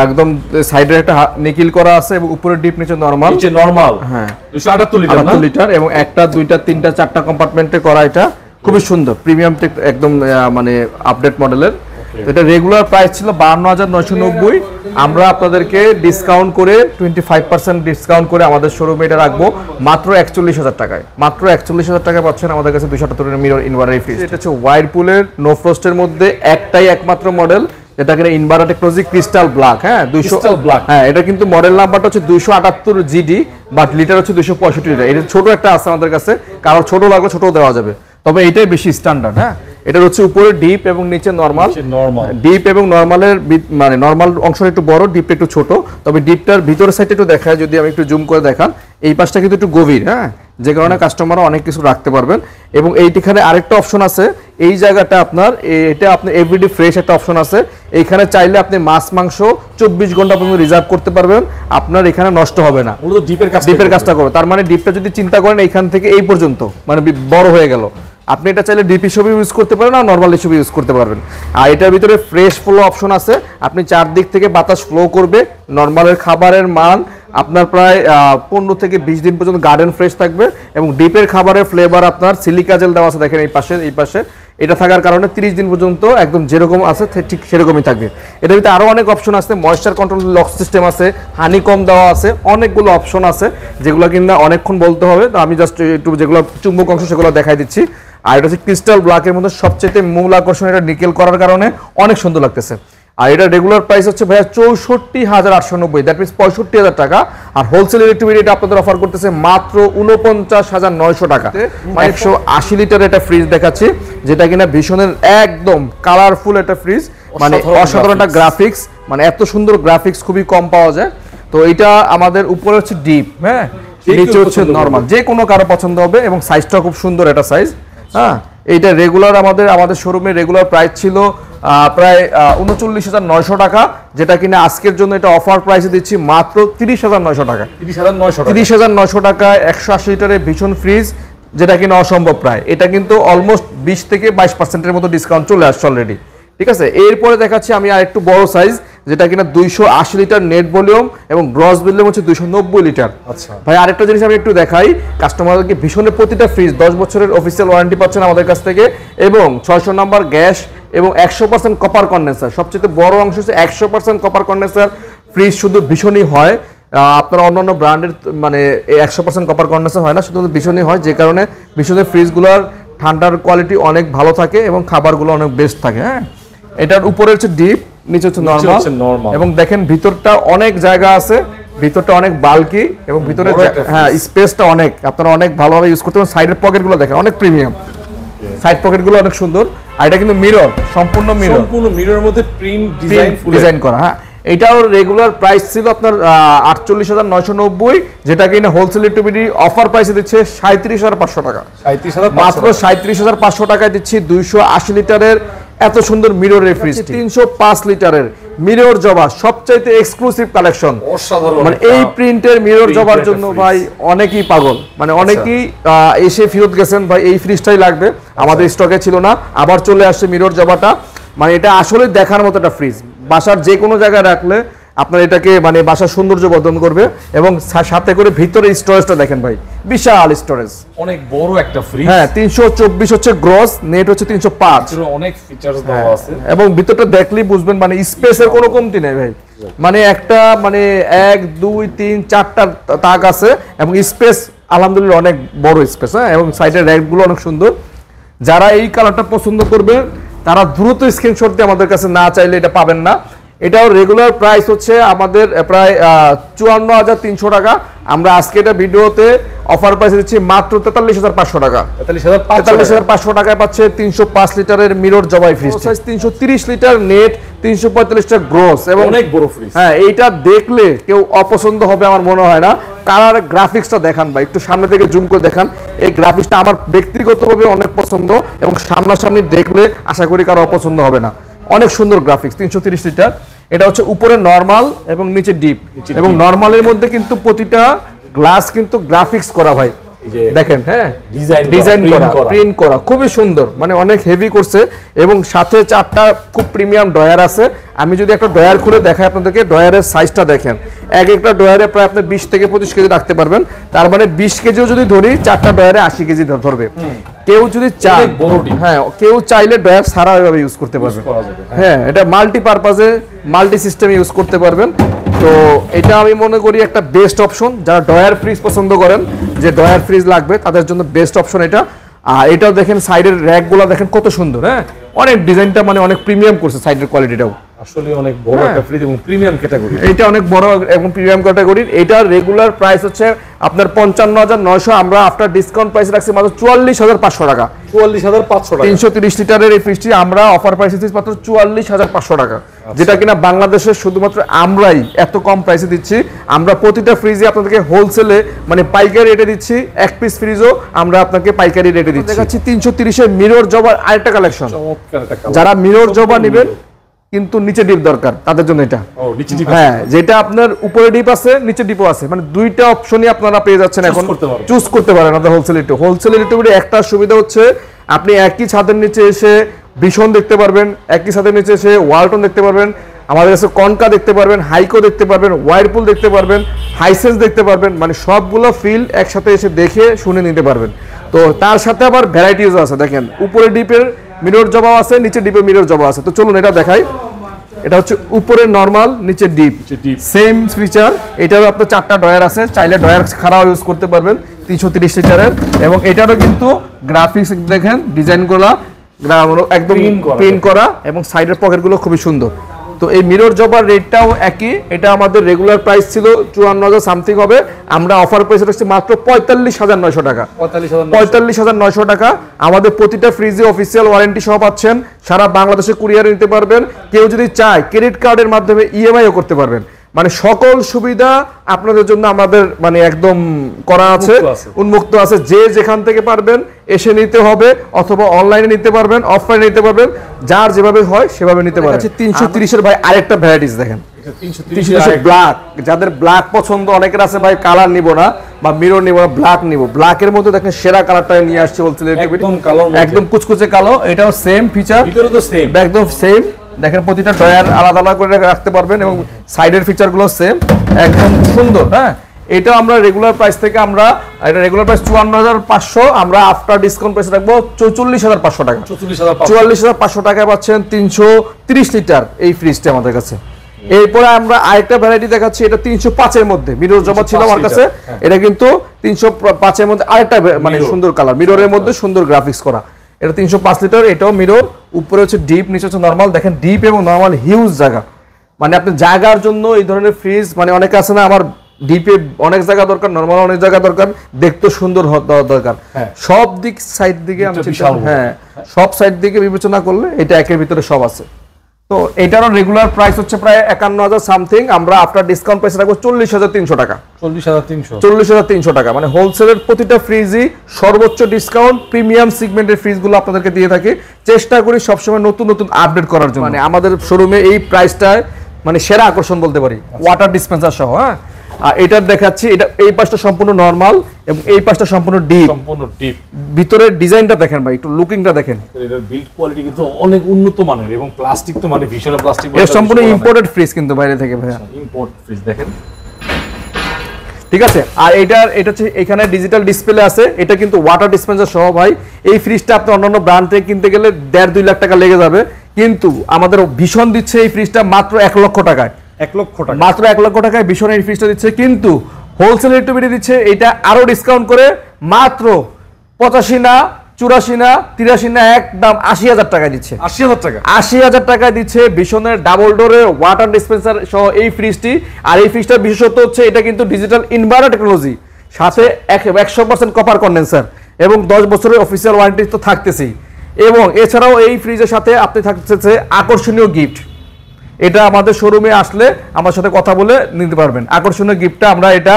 Speaker 1: একদম সাইডে একটা নিকেল করা আছে এবং উপরে ডিপ নিচে নরমাল।
Speaker 2: নিচে নরমাল।
Speaker 1: হ্যাঁ,
Speaker 2: 278
Speaker 1: লিটার এবং একটা দুইটা তিনটা চারটা কম্পার্টমেন্টে করা। এটা খুবই সুন্দর প্রিমিয়াম একদম মানে আপডেট মডেলের। এটা রেগুলার প্রাইস ছিল 52,990, আমরা আপনাদেরকে ডিসকাউন্ট করে 25% ডিসকাউন্ট করে আমাদের শোরুমে এটা রাখবো মাত্র 41,000 টাকায়। মাত্র 41,000 টাকায় পাচ্ছেন আমাদের কাছে 278 এর মিরর ইনভার্টার ফ্রিজ। এটা হচ্ছে ওয়াইরপুলের নো ফ্রস্টের মধ্যে একমাত্র মডেল, যেটা কিনা ইনভার্টার টেকনোলজি ক্রিস্টাল ব্ল্যাক। হ্যাঁ, 200
Speaker 2: ব্ল্যাক।
Speaker 1: হ্যাঁ, এটা কিন্তু মডেল নাম্বারটা হচ্ছে 278 জিডি, বাট লিটার হচ্ছে 265 লিটার। এটা ছোট একটা আছে আমাদের কাছে, কারণ ছোট লাগলে ছোটও দেওয়া যাবে, তবে এটাই বেশি স্ট্যান্ডার্ড। হ্যাঁ, এটা হচ্ছে উপরে ডিপ এবং নিচে নরমাল। ডিপ এবং নরমালের মানে নরমাল অংশটা একটু বড়, ডিপটা একটু ছোট। তবে ডিপটার ভিতরের সাইডে একটু দেখায়, যদি আমি একটু জুম করে দেখান, এই পাশটা কিন্তু একটু গভীর। হ্যাঁ, যে কারণে কাস্টমাররা অনেক কিছু রাখতে পারবেন। এবং এইখানে আরেকটা অপশন আছে, এই জায়গাটা আপনার এটা আপনি এভরিডে ফ্রেশ একটা অপশন আছে। এইখানে চাইলে আপনি মাছ মাংস 24 ঘন্টা পর্যন্ত রিজার্ভ করতে পারবেন, আপনার এখানে নষ্ট হবে না। ডিপের কাজটা করবে, তার মানে ডিপটা যদি চিন্তা করেন এইখান থেকে এই পর্যন্ত মানে বড় হয়ে গেল, আপনি এটা চাইলে ডিপ হিসেবে ইউজ করতে পারেন আর নরমাল হিসেবে ইউজ করতে পারবেন। আর এটার ভিতরে ফ্রেশ ফ্লো অপশন আছে, আপনি চারদিক থেকে বাতাস ফ্লো করবে। নরমালের খাবারের মান আপনার প্রায় 15 থেকে 20 দিন পর্যন্ত গার্ডেন ফ্রেশ থাকবে। এবং ডিপের খাবারের ফ্লেভার আপনার সিলিকা জেল দেওয়া আছে, দেখেন এই পাশে এটা থাকার কারণে 30 দিন পর্যন্ত একদম যেরকম আছে ঠিক সেরকমই থাকবে। এটার ভিতরে আরও অনেক অপশন আছে, ময়েশ্চার কন্ট্রোল লক সিস্টেম আছে, হানি কম দেওয়া আছে, অনেকগুলো অপশন আছে যেগুলো কিন্তু অনেকক্ষণ বলতে হবে। তো আমি জাস্ট একটু যেগুলো চুম্বক অংশ সেগুলো দেখাই দিচ্ছি। আর এটা হচ্ছে ক্রিস্টাল ব্ল্যাকের মধ্যে সবচেয়ে মূল আকর্ষণ, এটা নিকেল করার কারণে অনেক সুন্দর লাগতেছে। আর এটা রেগুলার প্রাইস হচ্ছে ভাইয়া 64,890, দ্যাট মিনস 65,000 টাকা। আর হোলসেল ইলেকট্রিক এটা আপনাদের অফার করতেছে মাত্র 49,900 টাকা। 180 লিটার একটা ফ্রিজ দেখাচ্ছি, যেটা কিনা ভীষণের একদম কালারফুল একটা ফ্রিজ, মানে অসাধারণ একটা গ্রাফিক্স, মানে এত সুন্দর গ্রাফিক্স খুবই কম পাওয়া যায়। তো এটা আমাদের উপরে হচ্ছে ডিপ, হ্যাঁ, নিচে হচ্ছে নরমাল, যে কোনো কারো পছন্দ হবে। এবং সাইজটা খুব সুন্দর একটা সাইজ। হ্যাঁ, এইটা রেগুলার আমাদের শোরুমে রেগুলার প্রাইস ছিল প্রায় 39,900 টাকা, যেটা কিনা আজকের জন্য এটা অফার প্রাইসে দিচ্ছি মাত্র 30,900 টাকা। 30,900 টাকায় 180 লিটারের ভীষণ ফ্রিজ, যেটা কিনা অসম্ভব প্রায়। এটা কিন্তু অলমোস্ট 20 থেকে 22% মতো ডিসকাউন্ট চলে আসছে অলরেডি। ঠিক আছে, এরপরে দেখাচ্ছি আমি আর একটু বড় সাইজ, যেটা কিনা 280 লিটার নেট ভলিউম এবং গ্রস ভলিউম হচ্ছে 290 লিটার। আচ্ছা ভাই, আরেকটা জিনিস আমি একটু দেখাই, কাস্টমারদেরকে ভীষণের প্রতিটা ফ্রিজ 10 বছরের অফিসিয়াল ওয়ারেন্টি পাচ্ছেন আমাদের কাছ থেকে, এবং 600 নাম্বার গ্যাস এবং 100% কপার কন্ডেন্সার। সবচেয়ে বড় অংশ হচ্ছে 100% কপার কন্ডেন্সার ফ্রিজ শুধু ভীষণই হয়। আপনারা অন্যান্য ব্র্যান্ডের মানে 100% কপার কন্ডেন্সার হয় না, শুধু ভীষণই হয়, যে কারণে ভীষণের ফ্রিজগুলোর ঠান্ডার কোয়ালিটি অনেক ভালো থাকে এবং খাবারগুলো অনেক বেস্ট থাকে। হ্যাঁ, এটার উপরে হচ্ছে ডিপ, নিচে হচ্ছে নরমাল। এবং দেখেন ভিতরটা অনেক জায়গা আছে, ভিতরটা অনেক বাল্কি এবং ভিতরে হ্যাঁ স্পেসটা অনেক, আপনারা অনেক ভালোভাবে ইউজ করতে পারেন। সাইডের পকেটগুলো দেখেন অনেক প্রিমিয়াম, সাইড পকেটগুলো অনেক সুন্দর। আর এটা কিন্তু মিরর, সম্পূর্ণ
Speaker 2: মিররের মধ্যে প্রিন্ট
Speaker 1: ডিজাইন করা। হ্যাঁ, এটাও রেগুলার প্রাইস ছিল আপনার 48,990, যেটা কিনা হোলসেল ইলেকট্রিক অফার প্রাইসে দিচ্ছে 37,500 টাকা। মাত্র 37,500 টাকায় দিচ্ছি 280 লিটারের এত সুন্দর মিররের ফ্রিজ। 305 লিটারের মিরর জবা, সবচাইতে এক্সক্লুসিভ কালেকশন। মানে এই প্রিন্টের মিরর জবার জন্য ভাই অনেকেই পাগল, মানে অনেকেই এসে ফেরত গেছেন ভাই এই ফ্রিজটাই লাগবে, আমাদের স্টকে ছিল না, আবার চলে আসছে মিরর জবাটা। মানে এটা আসলে দেখার মতো একটা ফ্রিজ, বাসার যে কোনো জায়গায় রাখলে আপনার এটাকে মানে বাসার সৌন্দর্য বর্ধন করবে। এবং সাথে করে ভিতরে স্টোরেজটা দেখেন ভাই, বিশাল স্টোরেজ,
Speaker 2: অনেক বড় একটা ফ্রিজ।
Speaker 1: হ্যাঁ, 324 হচ্ছে গ্রস, নেট হচ্ছে 305,
Speaker 2: অনেক ফিচারস দেওয়া আছে।
Speaker 1: এবং ভিতরটা দেখলেই বুঝবেন মানে স্পেসের কোনো কমতি নেই ভাই। মানে একটা মানে 1 2 3 4টা তাক আছে এবং স্পেস আলহামদুলিল্লাহ অনেক বড় স্পেস। হ্যাঁ, এবং সাইডের র্যাকগুলো অনেক সুন্দর। যারা এই কালারটা পছন্দ করবে তারা দ্রুত স্ক্রিনশট দিয়ে আমাদের কাছে না চাইলে এটা পাবেন না। এটাও রেগুলার প্রাইস হচ্ছে আমাদের প্রায় 54,300 টাকা, আমরা আজকে এটা ভিডিওতে অফার প্রাইসে দিচ্ছি মাত্র 43,500 টাকা। 43,500 টাকায় পাচ্ছে 305 লিটারের মিরর জবাই fridge, size 330 litre net, 345 litre gross এবং
Speaker 2: অনেক বড় ফ্রিজ।
Speaker 1: হ্যাঁ, এইটা দেখলে কেউ অপছন্দ হবে আমার মনে হয় না। কালার গ্রাফিক্সটা দেখান ভাই, একটু সামনে থেকে জুম করে দেখান। এই গ্রাফিক্সটা আমার ব্যক্তিগতভাবে অনেক পছন্দ এবং সামনাসামনি দেখলে আশা করি কারো অপছন্দ হবে না। অনেক সুন্দর গ্রাফিক্স, 330 লিটার। এটা হচ্ছে উপরে নরমাল এবং নিচে ডিপ, এবং নরমালের মধ্যে কিন্তু প্রতিটা গ্লাস কিন্তু গ্রাফিক্স করা ভাই, দেখেন। হ্যাঁ, ডিজাইন করা, প্রিন্ট করা, খুবই সুন্দর, মানে অনেক হেভি করছে। এবং সাথে 4টা খুব প্রিমিয়াম ড্রয়ার আছে। আমি যদি একটা ড্রয়ার খুলে দেখাই আপনাদেরকে, ড্রয়ারের সাইজটা দেখেন। এক একটা ড্রয়ারে প্রায় আপনি 20 থেকে 25 কেজি রাখতে পারবেন। তার মানে 20 কেজিও যদি ধরি, 4টা ড্রয়ারে 80 কেজি ধরবে। কেউ যদি চায়, হ্যাঁ, কেউ চাইলে ড্রয়ার ছাড়া এভাবে ইউজ করতে পারবে। হ্যাঁ, এটা মাল্টি পারপাজে, মাল্টি সিস্টেমে ইউজ করতে পারবেন। তো এটা আমি মনে করি একটা বেস্ট অপশন। যারা ড্রয়ার ফ্রিজ পছন্দ করেন, যে ড্রয়ার ফ্রিজ লাগবে, তাদের জন্য বেস্ট অপশন এটা। আর এটাও দেখেন, সাইডের র্যাকগুলো দেখেন কত সুন্দর। হ্যাঁ, অনেক ডিজাইনটা মানে অনেক প্রিমিয়াম করছে, সাইডের কোয়ালিটিটাও
Speaker 2: আসলে অনেক বড় একটা ফ্রিজ এবং প্রিমিয়াম ক্যাটাগরি।
Speaker 1: এটা অনেক বড় এবং প্রিমিয়াম ক্যাটাগরির। এটার রেগুলার প্রাইস হচ্ছে আপনার 55,900, আমরা আফটার ডিসকাউন্ট প্রাইস রাখছি মাত্র 44,500 টাকা।
Speaker 2: 44,500 টাকা।
Speaker 1: 330 লিটারের এই ফ্রিজটি আমরা অফার প্রাইসে দিচ্ছি মাত্র 44,500 টাকা, যেটা কিনা বাংলাদেশে শুধুমাত্র আমরাই এত কম প্রাইসে দিচ্ছি। আমরা প্রতিটা ফ্রিজে আপনাদেরকে হোলসেলে মানে পাইকারি রেটে দিচ্ছি, এক পিস ফ্রিজও আমরা আপনাকে পাইকারি রেটে দিচ্ছি। দেখাচ্ছি 330 এর মিরর জবার আরেকটা কালেকশন। যারা মিরর জবা নেবেন কিন্তু নিচে ডিপ দরকার, তাদের জন্য এটা। হ্যাঁ, যেটা আপনার উপরে ডিপ আছে, নিচে ডিপও আছে, মানে দুইটা অপশনই আপনারা পেয়ে যাচ্ছেন এখন, চুজ করতে পারেন আপনারা হোলসেল রেটে। হোলসেল রেটে একটা সুবিধা হচ্ছে আপনি একই ছাদের নিচে এসে ভীষণ দেখতে পারবেন, একই ছাদের নিচে এসে ওয়ালটন দেখতে পারবেন, আমাদের কাছে কনকা দেখতে পারবেন, হাইকো দেখতে পারবেন, ওয়ারপুল দেখতে পারবেন, হাইসেন্স দেখতে পারবেন, মানে সবগুলো ফিল একসাথে এসে দেখে শুনে নিতে পারবেন। তো তার সাথে আবার ভ্যারাইটিস আছে, দেখেন উপরে ডিপের মিরর জবা আছে, নিচে ডিপের মিরর জবা আছে। তো চলুন এটা দেখাই। এটা হচ্ছে উপরে নরমাল, নিচে ডিপ, সেম ফিচার। এটারও আপনার 4টা ড্রয়ার আছে, চাইলে ড্রয়ার খারাপ ইউজ করতে পারবেন, 330 লিটারের। এবং এটারও কিন্তু গ্রাফিক্স দেখেন, ডিজাইনগুলো একদম প্রিন্ট করা এবং সাইডের পকেটগুলো খুবই সুন্দর। তো এই মিরর জবার রেটটাও একই। এটা আমাদের রেগুলার প্রাইস ছিল 54,000 সামথিং হবে, আমরা অফার প্রাইসে রাখছি মাত্র 45,900 টাকা। 45,900 টাকা। আমাদের প্রতিটা ফ্রিজে অফিসিয়াল ওয়ারেন্টি সহ পাচ্ছেন, সারা বাংলাদেশে কুরিয়ারে নিতে পারবেন। কেউ যদি চায় ক্রেডিট কার্ডের মাধ্যমে ইএমআইও করতে পারবেন। মানে সকল সুবিধা আপনাদের জন্য আমাদের মানে একদম করা আছে, উন্মুক্ত আছে। যে যেখান থেকে পারবেন এসে নিতে হবে, অথবা অনলাইনে নিতে পারবেন, অফলাইনে নিতে পারবেন, যার যেভাবে হয় সেভাবে নিতে পারবেন। 330 এর ভাই আরেকটা ভ্যারাইটিস দেখেন, 330 ব্ল্যাক। যাদের ব্ল্যাক পছন্দ, অনেকের আছে ভাই কালার নিব না বা মিরর নিব না, ব্ল্যাক নিব। ব্ল্যাকের মধ্যে দেখেন সেরা কালারটা নিয়ে আসছে বলতে, একদম কুচকুচে কালো। এটাও সেম ফিচার, একদম সেম। দেখেন প্রতিটা ড্রয়ার আলাদা আলাদা করে রাখতে পারবেন এবং সাইডের ফিচারগুলো সেম, একদম সুন্দর। হ্যাঁ, এটা আমরা রেগুলার প্রাইস থেকে আমরা এটা রেগুলার প্রাইস 54,500, আমরা আফটার ডিসকাউন্ট প্রাইস রাখবো 44,500 টাকা। 44,500 টাকায় পাচ্ছেন 330 লিটার এই ফ্রিজটা আমাদের কাছে। এরপরে আমরা আরেকটা ভ্যারাইটি দেখাচ্ছি, এটা 305 এর মধ্যে মিরর জবা ছিল আমার কাছে। এটা কিন্তু 305 এর মধ্যে আরেকটা মানে সুন্দর কালার, মিররের মধ্যে সুন্দর গ্রাফিক্স করা। এটা 305 লিটার, এটাও মিরর, উপরে হচ্ছে ডিপ, নিচে হচ্ছে নরমাল। দেখেন ডিপ এবং নরমাল হিউজ জায়গা, মানে আপনি জায়গার জন্য এই ধরনের ফ্রিজ, মানে অনেকে আছে না আমার ডিপে অনেক জায়গা দরকার, নরমাল অনেক জায়গা দরকার, দেখতে সুন্দর দরকার, সব দিক সাইড দিকে আমি হ্যাঁ সব সাইড দিকে বিবেচনা করলে এটা একের ভিতরে সব আছে। তো এটারও রেগুলার প্রাইস হচ্ছে প্রায় 51,000 সামথিং, আমরা আফটার ডিসকাউন্ট প্রাইস রাখবো 40,300 টাকা। 40,300 টাকা, মানে হোলসেলের প্রতিটা ফ্রিজই সর্বোচ্চ ডিসকাউন্ট। প্রিমিয়াম সেগমেন্টের ফ্রিজগুলো আপনাদেরকে দিয়ে থাকি, চেষ্টা করি সবসময় নতুন নতুন আপডেট করার জন্য। মানে আমাদের শোরুমে এই প্রাইসটায় মানে সেরা আকর্ষণ বলতে পারি, ওয়াটার ডিসপেন্সার সহ। হ্যাঁ, আর এটা দেখাচ্ছি, এটা এই পাশটা সম্পূর্ণ নরমাল এবং এই পাশটা সম্পূর্ণ ডিপ। ভিতরের ডিজাইনটা দেখেন ভাই, একটু লুকিংটা দেখেন।
Speaker 2: এটার বিল্ড কোয়ালিটি কিন্তু অনেক উন্নত মানের এবং প্লাস্টিক তো মানে ভীষণ প্লাস্টিক।
Speaker 1: এটা সম্পূর্ণ ইম্পোর্টেড ফ্রিজ কিন্তু বাইরে থেকে ভাই,
Speaker 2: ইম্পোর্ট ফ্রিজ দেখেন,
Speaker 1: ঠিক আছে। আর এটা হচ্ছে এখানে ডিজিটাল ডিসপ্লে আছে, এটা কিন্তু ওয়াটার ডিসপেন্সার সহ ভাই। এই ফ্রিজটা আপনি অন্যান্য ব্র্যান্ড থেকে কিনতে গেলে 1.5-2 লাখ টাকা লেগে যাবে, কিন্তু আমাদের ভীষণ দিচ্ছে এই ফ্রিজটা মাত্র 1 লক্ষ টাকায়।
Speaker 2: 1 লক্ষ টাকা,
Speaker 1: মাত্র 1 লক্ষ টাকায় ভীষণ এই ফ্রিজটা দিচ্ছে। কিন্তু হোলসেল রেটে দিচ্ছে এটা আরো ডিসকাউন্ট করে মাত্র 85 না 84 না 83 না, একদম 80,000 টাকা দিচ্ছে।
Speaker 2: 80,000 টাকা
Speaker 1: 80,000 টাকা দিচ্ছে বিশনের ডাবল ডোরের ওয়াটার ডিসপেন্সার সহ এই ফ্রিজটি। আর এই ফ্রিজটার বিশেষত্ব হচ্ছে এটা কিন্তু ডিজিটাল ইনভার্টার টেকনোলজি, সাথে 100% কপার কন্ডেন্সার এবং 10 বছরের অফিসিয়াল ওয়ারেন্টি তো থাকতেছেই। এবং এছাড়াও এই ফ্রিজের সাথে আপনি থাকতেছে আকর্ষণীয় গিফট। এটা আমাদের শোরুমে আসলে আমার সাথে কথা বলে নিতে পারবেন। আকর্ষণীয় গিফটটা আমরা এটা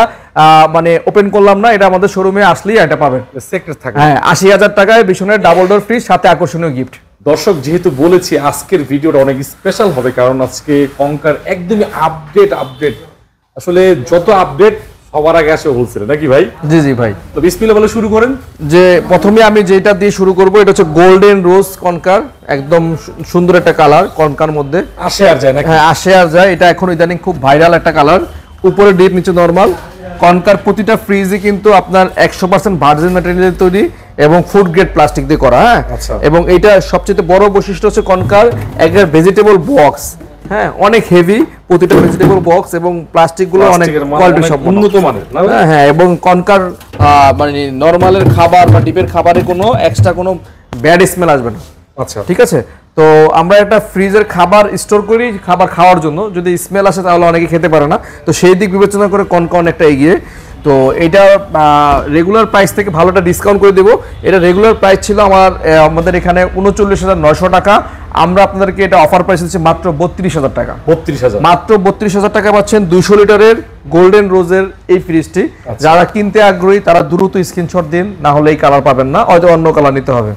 Speaker 1: মানে ওপেন করলাম না, এটা আমাদের শোরুমে আসলেই এটা পাবেন।
Speaker 2: সেক্রেট থাকে।
Speaker 1: হ্যাঁ, 80,000 টাকায় বিশনের ডাবল ডোর ফ্রিজ, সাথে আকর্ষণীয় গিফট।
Speaker 2: দর্শক, যেহেতু বলেছি আজকের ভিডিওটা অনেক স্পেশাল হবে, কারণ আজকে কনকার একদমই আপডেট আসলে যত আপডেট সবার আগে আসে হোলসেলে, নাকি ভাই?
Speaker 1: জি জি ভাই।
Speaker 2: তো বিসমিল্লাহ বলে শুরু করেন।
Speaker 1: যে প্রথমে আমি যেটা দিয়ে শুরু করব, এটা হচ্ছে গোল্ডেন রোজ কনকার, একদম সুন্দর একটা কালার কনকার মধ্যে।
Speaker 2: আসে আর যায় না?
Speaker 1: হ্যাঁ, আসে আর যায়। এটা এখন ইদানিং খুব ভাইরাল একটা কালার। উপরে ডিপ, নিচে নরমাল। কনকার প্রতিটা ফ্রিজই কিন্তু আপনার 100% ভার্জিন ম্যাটেরিয়াল তৈরি এবং ফুড গ্রেড প্লাস্টিক দিয়ে করা। হ্যাঁ, এবং এটা সবচেয়ে বড় বৈশিষ্ট্য হচ্ছে কনকার একটা ভেজিটেবল বক্স। হ্যাঁ, অনেক হেভি প্রতিটা ভেজিটেবল বক্স এবং প্লাস্টিক গুলো অনেক কোয়ালিটি সব
Speaker 2: উন্নত মানের।
Speaker 1: হ্যাঁ, এবং কনকার মানে নরমালের খাবার বা ডিপের খাবারে কোনো এক্সট্রা কোনো ব্যাড স্মেল আসবে না।
Speaker 2: আচ্ছা,
Speaker 1: ঠিক আছে। তো আমরা একটা ফ্রিজের খাবার স্টোর করি খাবার খাওয়ার জন্য, যদি স্মেল আসে তাহলে অনেকে খেতে পারে না। তো সেই দিক বিবেচনা করে কনকা অনেকটা এগিয়ে। তো এটা রেগুলার প্রাইস থেকে ভালো একটা ডিসকাউন্ট করে দেবো। এটা রেগুলার প্রাইস ছিল আমাদের এখানে 39,900 টাকা। আমরা আপনাদেরকে এটা অফার প্রাইস দিচ্ছি মাত্র 32,000 টাকা।
Speaker 2: 32,000
Speaker 1: মাত্র 32,000 টাকা পাচ্ছেন 200 লিটারের গোল্ডেন রোজের এই ফ্রিজটি। যারা কিনতে আগ্রহী তারা দ্রুত স্ক্রিনশট দিন, না হলে এই কালার পাবেন না, হয়তো অন্য কালার নিতে হবে।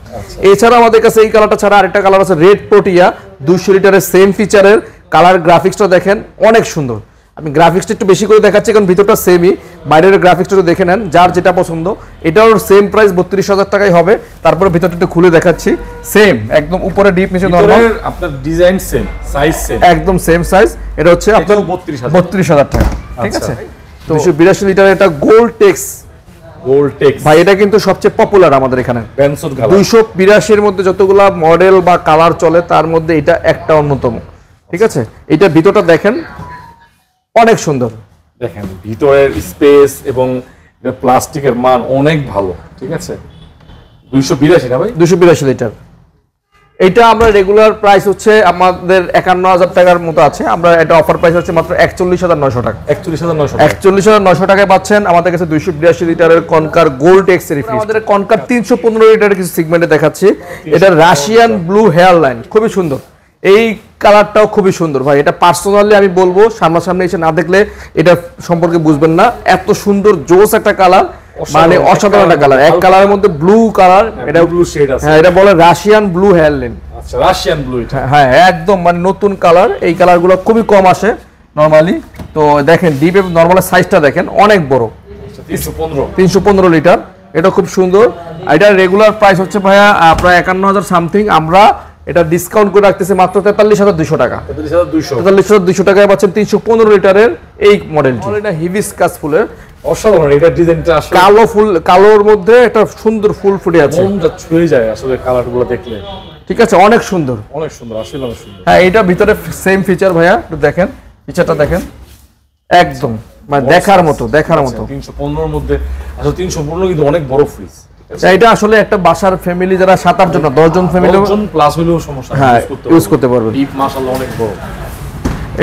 Speaker 1: এছাড়া আমাদের কাছে এই কালারটা ছাড়া আরেকটা কালার আছে রেড প্রোটিয়া, 200 লিটারের সেম ফিচারের কালার। গ্রাফিক্সটা দেখেন অনেক সুন্দর। আমি গ্রাফিক্সটা একটু বেশি করে দেখাচ্ছি কারণ ভিতরটা সেমই, বাইরের গ্রাফিক্সটা দেখে নেন, যার যেটা পছন্দ। এটাও সেম প্রাইস 32,000 টাকাই হবে। তারপরে ভিতরটা একটু খুলে দেখাচ্ছি, সেম একদম উপরে ডিপ, নিচে নরমাল।
Speaker 2: আপনার ডিজাইন সেম, সাইজ সেম,
Speaker 1: একদম সেম সাইজ। এটা হচ্ছে আপনার 32,000 টাকা। ঠিক আছে। তো 282 লিটার এটা গোল্ড টেক্স ভাই, এটা কিন্তু সবচেয়ে পপুলার আমাদের এখানে। 282 এর মধ্যে যতগুলা মডেল বা কালার চলে তার মধ্যে এটা একটা অন্যতম। ঠিক আছে। এটা ভিতরটা দেখেন অনেক সুন্দর,
Speaker 2: দেখেন ভিতরের স্পেস এবং প্লাস্টিকের মান অনেক ভালো। ঠিক আছে। 282 না ভাই? 282
Speaker 1: লিটার। এটা আমরা রেগুলার প্রাইস হচ্ছে আমাদের 51,000 টাকার মতো আছে। আমরা এটা অফার প্রাইস হচ্ছে মাত্র 41,900 টাকা। 41,900 টাকায় পাচ্ছেন আমাদের কাছে 282 লিটারের কনকার গোল্ড টেক্স এর ফ্রিজ। আমাদের কনকার 315 লিটারের কিছু সেগমেন্টে দেখাচ্ছি। এটা রাশিয়ান ব্লু হেয়ার লাইন, খুবই সুন্দর। এই কালারটাও খুবই সুন্দর ভাই। এটা পার্সোনালি আমি বলবো, সামনাসামনি এসে না দেখলে এটা সম্পর্কে বুঝবেন না। এত সুন্দর জোস একটা কালার, মানে অসাধারণ একটা কালার। এক কালারের মধ্যে ব্লু কালার, এটা ব্লু শেড আছে। হ্যাঁ, এটা বলে রাশিয়ান ব্লু হেয়ার লাইন।
Speaker 2: আচ্ছা, রাশিয়ান ব্লু।
Speaker 1: হ্যাঁ, একদম মানে নতুন কালার। এই কালারগুলো খুবই কম আসে নরমালি। তো দেখেন ডিপ এবং নরমালের সাইজটা দেখেন অনেক বড়। 315 লিটার। এটা খুব সুন্দর। এটা রেগুলার প্রাইস হচ্ছে ভাইয়া প্রায় 51,000 সামথিং। আমরা এটা ডিসকাউন্ট করে রাখতেছি মাত্র 43,200 টাকা। 43,200 টাকায় পাচ্ছেন 315 লিটারের এই মডেলটি। এটা হিবিস্কাস ফুলের
Speaker 2: অসাধারণ। এটা ডিজাইনটা আসলে
Speaker 1: কালো ফুল, কালোর মধ্যে একটা সুন্দর ফুল ফুটে আছে,
Speaker 2: মনটা ছুঁয়ে যায় আসলে কালারগুলো দেখলে।
Speaker 1: ঠিক আছে, অনেক সুন্দর,
Speaker 2: অনেক সুন্দর, আসলে অনেক সুন্দর।
Speaker 1: হ্যাঁ, এটা ভিতরে সেম ফিচার ভাইয়া, একটু দেখেন ফিচারটা দেখেন, একদম মানে দেখার মতো।
Speaker 2: 315 এর মধ্যে আসলে 315 কিন্তু অনেক বড় ফ্রিজ।
Speaker 1: এটা আসলে একটা বাসার ফ্যামিলি যারা 7-8 জন, 10 জন ফ্যামিলি
Speaker 2: প্লাস হলেও সমস্যা
Speaker 1: হ্যাঁ ইউজ করতে পারবে।
Speaker 2: ডিপ মাশাআল্লাহ অনেক বড়।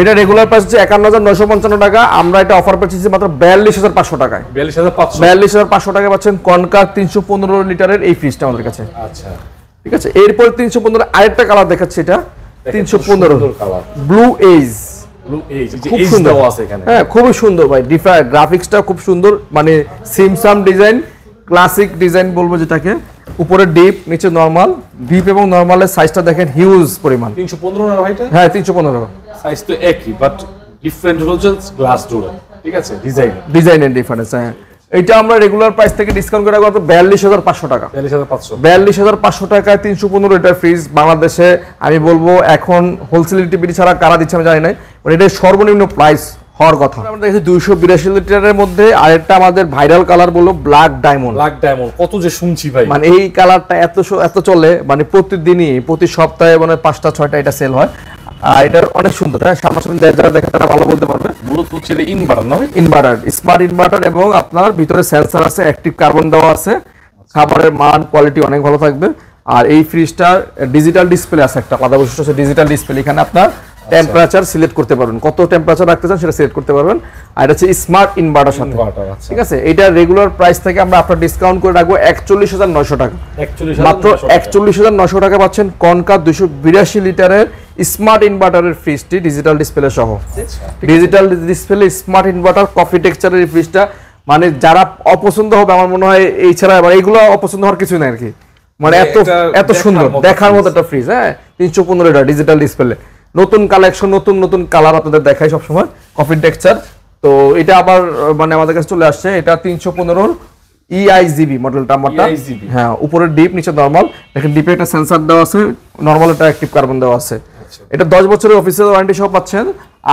Speaker 1: এটা রেগুলার প্রাইস হচ্ছে 51,955 টাকা। আমরা এটা অফার পাচ্ছি মাত্র 42,500 টাকায়। 42,500 টাকায় পাচ্ছেন কনকার 315 লিটারের এই ফ্রিজটা আমাদের কাছে।
Speaker 2: আচ্ছা,
Speaker 1: ঠিক আছে। এরপর 315 আরেকটা কালার দেখাচ্ছি, এটা 315
Speaker 2: কালার
Speaker 1: ব্লু এজ।
Speaker 2: খুব সুন্দর আছে এখানে।
Speaker 1: হ্যাঁ, খুবই সুন্দর ভাই। গ্রাফিক্সটা খুব সুন্দর, মানে সিমসাম ডিজাইন, ক্লাসিক ডিজাইন বলবো যেটাকে। উপরে ডিপ, নিচে নরমাল। ডিপ এবং নরমালের সাইজটা দেখেন হিউজ পরিমাণ।
Speaker 2: 315 না ভাইটা?
Speaker 1: হ্যাঁ, 315।
Speaker 2: সাইজ তো একই বাট ডিফারেন্ট হচ্ছে গ্লাস ডোর। ঠিক আছে,
Speaker 1: ডিজাইনের ডিফারেন্স। হ্যাঁ, এটা আমরা রেগুলার প্রাইস থেকে ডিসকাউন্ট করে রাখবো 42,500 টাকা। 42,500 টাকায় 315 লিটার ফ্রিজ বাংলাদেশে আমি বলবো এখন হোলসেল টিভি ছাড়া কারা দিচ্ছে আমি জানি না, এটা সর্বনিম্ন প্রাইস হওয়ার কথা। আমরা দেখি 282 লিটারের মধ্যে আরেকটা আমাদের ভাইরাল কালার বললো ব্ল্যাক ডায়মন্ড।
Speaker 2: কত যে শুনছি ভাই,
Speaker 1: মানে এই কালারটা এত চলে, মানে প্রতিদিনই প্রতি সপ্তাহে মানে 5টা-6টা এটা সেল হয়। আর এটা অনেক সুন্দর। হ্যাঁ, সামনাসামনি যারা দেখে তারা ভালো বলতে পারবে।
Speaker 2: মূলত হচ্ছে ইনভার্টার,
Speaker 1: ইনভার্টার, স্মার্ট ইনভার্টার এবং আপনার ভিতরে সেন্সর আছে, অ্যাক্টিভ কার্বন দেওয়া আছে। খাবারের মান কোয়ালিটি অনেক ভালো থাকবে। আর এই ফ্রিজটার ডিজিটাল ডিসপ্লে আছে, একটা আলাদা বৈশিষ্ট্য আছে ডিজিটাল ডিসপ্লে। এখানে আপনার টেম্পারেচার সিলেক্ট করতে পারবেন, কত টেম্পারেচার রাখতে চান সেটা সিলেক্ট করতে পারবেন। আর এটা হচ্ছে স্মার্ট ইনভার্টার সাথে, ঠিক আছে। এটা রেগুলার প্রাইস থেকে আমরা আপনার ডিসকাউন্ট করে রাখবো 41,900 টাকা, মাত্র 41,900 টাকা পাচ্ছেন কনকা 282 লিটারের স্মার্ট ইনভার্টারের ফ্রিজটি ডিজিটাল ডিসপ্লে সহ। Digital display smart inverter coffee টেক্সচারের এই ফ্রিজটা, মানে যারা অপছন্দ হবে আমার মনে হয় এই ছাড়া আবার এইগুলো অপছন্দ হওয়ার কিছু নাই আর কি। মানে এত সুন্দর দেখার মতো একটা ফ্রিজ। হ্যাঁ, 315 লিটার ডিজিটাল ডিসপ্লে, নতুন কালেকশন, নতুন কালার আপনাদের দেখাই সবসময় কফি টেক্সচার। তো এটা আবার মানে আমাদের কাছে চলে আসছে, এটা 315 EIGB মডেলটা আমারটা। হ্যাঁ, উপরে ডিপ, নিচে নরমাল। দেখেন ডিপে একটা সেন্সর দেওয়া আছে, নরমাল একটা অ্যাক্টিভ কার্বন দেওয়া আছে। এটা 10 বছরের অফিসিয়াল ওয়ারেন্টি সহ পাচ্ছেন।